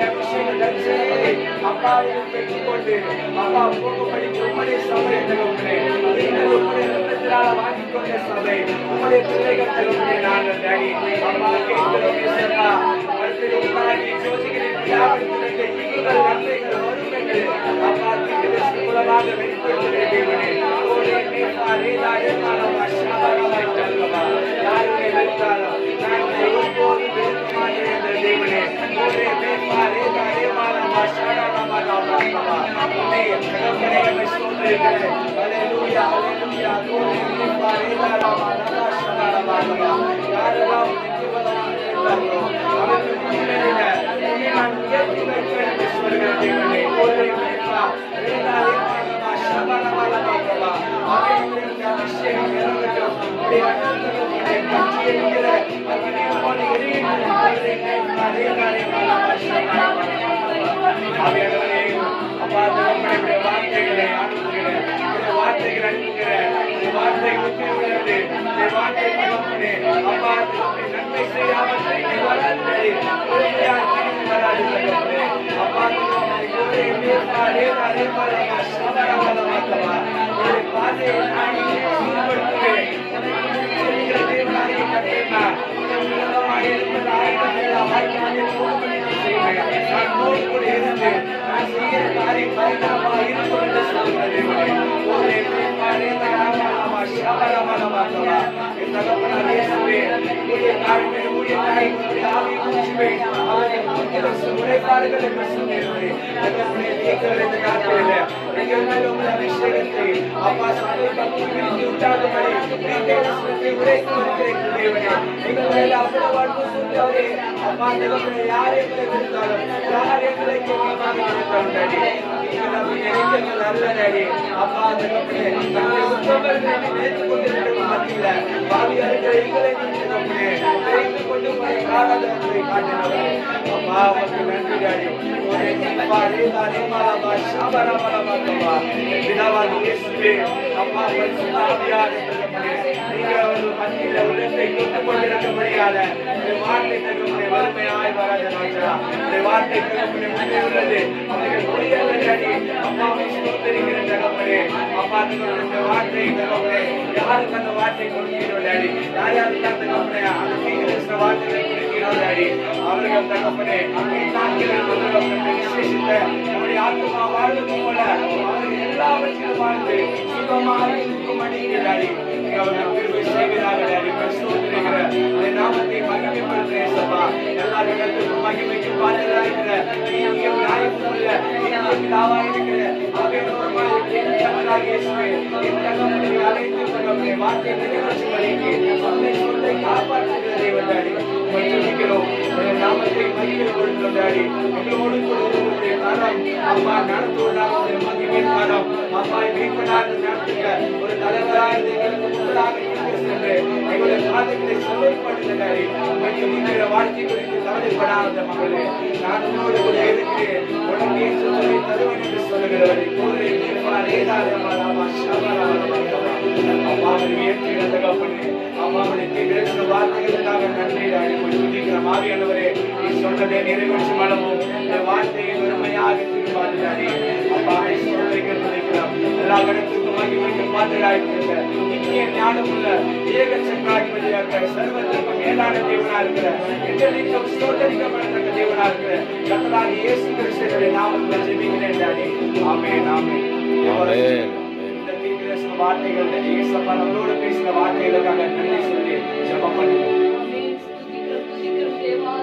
அபிஷேக தரிசனத்தை அப்பாவிடம் பெற்றுக்கொண்டு அப்பா போகும்படி உம்முடைய சபை தகப்பனே உம்முடைய ரத்தத்தினால வாங்கிக் கொண்ட சபை உம்முடைய பிள்ளைகள் தகப்பனே நாங்கள் டாடி அப்பா கேட்கிறோம் அடுத்து உங்களாகி ஜோதிகளின் விழாவிற்கு இங்குகள் நன்மைகள் வறுமைகள் அப்பா தீர்க்கதரிசி மூலமாக வெளிப்படுத்துகிற தேவனே ஓரே மேபா ரேதா ஏமானவா ஷாபாரமாய் தல்லவா யாருமே வெறுத்தாலும் நாங்கள் ஒருபோது வெறுக்க மாட்டேன் என்ற தேவனே ஓரே மேபா ரேதா ஏமானவா ஷாபாரமாய் தல்லவா உன்னை தகப்பனே எம்மை சோதரிக்கிறேன். ஹல்லேலூயா ஹல்லேலூயா. ஓரே மேபா ரேதா ராமானவா ஷாபாரமாய் யாரெல்லாம் நித்தியவதமாக அவர்கள் முன்னிலையில உன்னை நான் உயர்த்தி வைப்பேன் என்று சொல்கிற தேவனே ஓரே மேபா ரேதா ஏமானவா ஷாபாரமாய் தல்லவா அவர்களுடைய அபிஷேகம் இறங்கட்டும். உடைய அன்புடைய பற்றி என்கிற அக்னியோடு எரிகின்ற ஓரே மேபா ரேதா ஏமானவா ஷாபாரமாய் ஆவியானவரே அப்பா தகப்பனே வார்த்தைகளை அனுப்புகிறேன். வார்த்தைகள் அனுப்புகிறேன். வார்த்தை உண்மை உள்ளது. வார்த்தை தகப்பனே அப்பா நன்மை செய்யாமல் திரும்பி வராது. உறுதியாய் திரும்பி வராது தகப்பனே. அப்பா தகப்பனே மேபா ரேதா ஏமானவா ஷாபாரமாய் தல்லவா உடைய பாதையை நான் சீர்படுத்துவேன். சொல்கிற தேவனாகிய கர்த்தர் உன்னதமாய் இருப்பது ஆயிரம் வாய்க்காமல் போகும்படி செய்வேன். நான் உன்னோடு கூட இருந்து நான் செய்கிற காரியம் பயங்கரமாக இருக்கும் என்று சொல்கிற தேவனே ஓரே மேபா ரேதா ஏமானவா ஷாபாரமாய் தல்லவா என் தகப்பனாகிய இயேசுவே உடைய காரியங்களை உடைய காரியங்களை ஆவியை ஊற்றுவேன். அவர்கள் உரைப்பார்கள் என்று சொன்னீர்களே தகப்பனே நீங்கள் இந்த நாட்களில் எங்கள் மேல் உங்கள் அபிஷேகத்தை அப்பா சபை பக்தி விரிந்து உண்டாகும்படி தீர்க்கதரிசனத்தை உரைத்து வருகிறேன் தேவனே. எங்கள் மேல் அவ்வளவு அன்பு சொன்னவரே அப்பா தகப்பனே யார் எங்களை விடுத்தாலும் யார் எங்களை கேட்காமல் விடுத்தாலும் டாடி நீங்கள் நம்மை நினைத்தங்கள் அல்ல டாடி. அப்பா தகப்பனே தங்களை உத்தமர்களை நினைத்துக் கொண்டிருக்கும் மத்தியில பாவியா இருக்கிற எங்களை நீங்கள் தகப்பனே தெரிந்து கொண்டு போய் காராதவர்களை காட்டினவரே அப்பா உமக்கு நன்றி டாடி. ஓரே மேபா ரேதா ஏமானவா ஷாபாரமாய் தல்லவா பிதாவாகிய இயேசுவே அப்பா பரிசுத்த ஆவியானவரே தகப்பனே நீங்கள் அவர்கள் மத்தியில உள்ளத்தை தொட்டுக் கொண்டிருக்கிறபடியால இந்த வார்த்தை தகப்பனே வறுமையாய் வராது ராஜா. இந்த வார்த்தை தகப்பனே உண்மை உள்ளது. அவர்கள் பொய்யல்லடி அப்பாவை ஸ்தோத்திரிக்கிற தகப்பனே அப்பா தகப்பனே இந்த வார்த்தை தகப்பனே யாருக்கு அந்த வார்த்தை கொடுக்கிறோம் டாடி யாருக்கு அந்த தகப்பனே அந்த தீர்க்கதரிசன வார்த்தைகளை கொடுக்கிறோம் டாடி அவர்கள் தகப்பனே விசேஷித்த நம்முடைய ஆத்மா வாழ்வது போல அவர்கள் எல்லாவற்றிலும் வாழ்ந்து சுகமாக இருக்கும் அடிக்கிறாடி அவர்கள் கிருபை செய்கிறார்கள் டாடி. ஸ்தோத்திரிக்கிற அந்த நாமத்தை மகிமைப்படுத்துகிறேன் சபா. எல்லா இடத்துக்கும் மகிமைக்கு பாத்திரராக இருக்கிற நீதியும் நியாயமும் உள்ள நீதிய பிதாவாக இருக்கிற ஆவியானவருமாய் தேவனாகிய இயேசுவே என் தகப்பனை அழைத்து தகப்பனே வார்த்தை நிறைவேற்றும்படிக்கு சொன்னை சொல்லை காப்பாற்றுகிற தேவன் டாடி ஜெபிக்கிறோம். நாமத்தை மகிமைப்படுத்தும் டாடி. எங்களோடு கூட உங்களுடைய கரம் அப்பா நடத்துவதாக ஒரு மகிமையின் கரம் அப்பா மீட்பனாக நடத்துங்க. ஒரு தலைவராக எங்களுக்கு முன்னதாக இருந்து சென்று எங்களுடைய காதுகளை சமர்ப்படுத்த டாடி. இருக்கிற வாழ்க்கை குறித்து கவலைப்படாத மகளே நான் உன்னோடு கூட இருக்கிறேன். உனக்கு ஏற்றதை தருவேன் என்று சொல்லுகிறவரை கோரை மேபா ரேதா ஏமானவா ஷாபாரமாய் தல்லவா அப்பாவை உயர்த்துகிற தகப்பனே அம்மாவுடைய தீர்க்கதரிசன வார்த்தைகளுக்காக நன்றி டாடி. துதிக்கிறோம் ஆவியானவரே நீ சொன்னதை நிறைவேற்றும் அளவும் இந்த வார்த்தையை வெறுமையாக திரும்பாது டாடி. அப்பாவை சொல்லிக்கிறோம் எல்லா இடத்துக்கும் மகிமைக்கு பாத்திராயிருக்கிற நித்திய ஞானமுள்ள ஏக சக்கராதிபதியாக சர்வத்திற்கும் மேலான தேவனா இருக்கிற எங்களுக்கு ஸ்தோத்திரிக்கப்படத்தக்க தேவனா இருக்கிற கர்த்தராகிய இயேசு கிறிஸ்துவின் நாமத்தில் ஜெபிக்கிறேன் டாடி. ஆமென் ஆமென். இந்த தீர்க்கதரிசன வார்த்தைகள் இயேசப்பா நம்மளோட பேசின வார்த்தைகளுக்காக நன்றி சொல்லி ஜெபம் பண்ணுவோம். துதிக்கிறோம் தேவா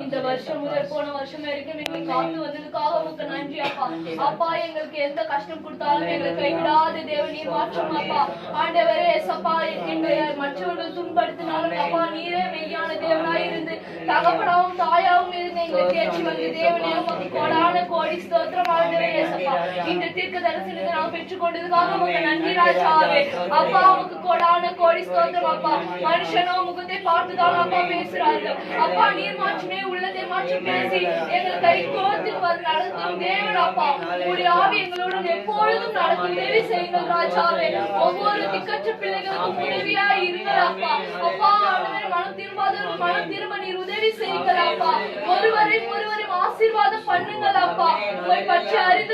இந்த வருஷம் முதல் போன வருஷம் வரைக்கும் எங்களை காத்து வந்ததுக்காக உமக்கு நன்றி அப்பா. அப்பா எங்களுக்கு எந்த கஷ்டம் கொடுத்தாலும் எங்களை கைவிடாத தேவன் நீர் மாற்றும் அப்பா. ஆண்டவரே ஏசப்பா, எங்களை மற்றவர்கள் துன்படுத்தினாலும் அப்பா நீரே மெய்யான தேவனாய் இருந்து தகப்பனாவும் தாயாவும் இருந்து எங்களை தேற்றி வந்த தேவனே உமக்கு கோடான கோடி ஸ்தோத்திரம். ஆண்டவரே ஏசப்பா, இந்த தீர்க்க தரிசனத்தை நாங்கள் பெற்றுக் கொண்டதுக்காக உமக்கு நன்றி ராஜாவே. அப்பா உமக்கு கோடான கோடி ஸ்தோத்திரம் அப்பா. மனுஷனோ முகத்தை பார்த்துதான் அப்பா பேசுறார்கள். அப்பா நீர் மாற்றமே உள்ளதை மாற்றம் பேசி எங்கள் கை கோர்த்து நடத்தும் தேவன் அப்பா. உங்களுடைய ஆவி எங்களுடன் எப்பொழுதும் நடக்கும் உதவி செய்யுங்கள் ராஜாவே. ஒவ்வொரு திக்கற்ற பிள்ளைகளுக்கும் உதவியா இருங்கள் அப்பா. அப்பா ஆண்டவரே, மனம் திரும்பாதவர்கள் மனம் திரும்ப நீர் உதவி செய்யுங்கள் அப்பா. ஒருவரையும் ஆசீர்வாதம் பண்ணுங்கள் அப்பா. போய் பற்றி அறிந்து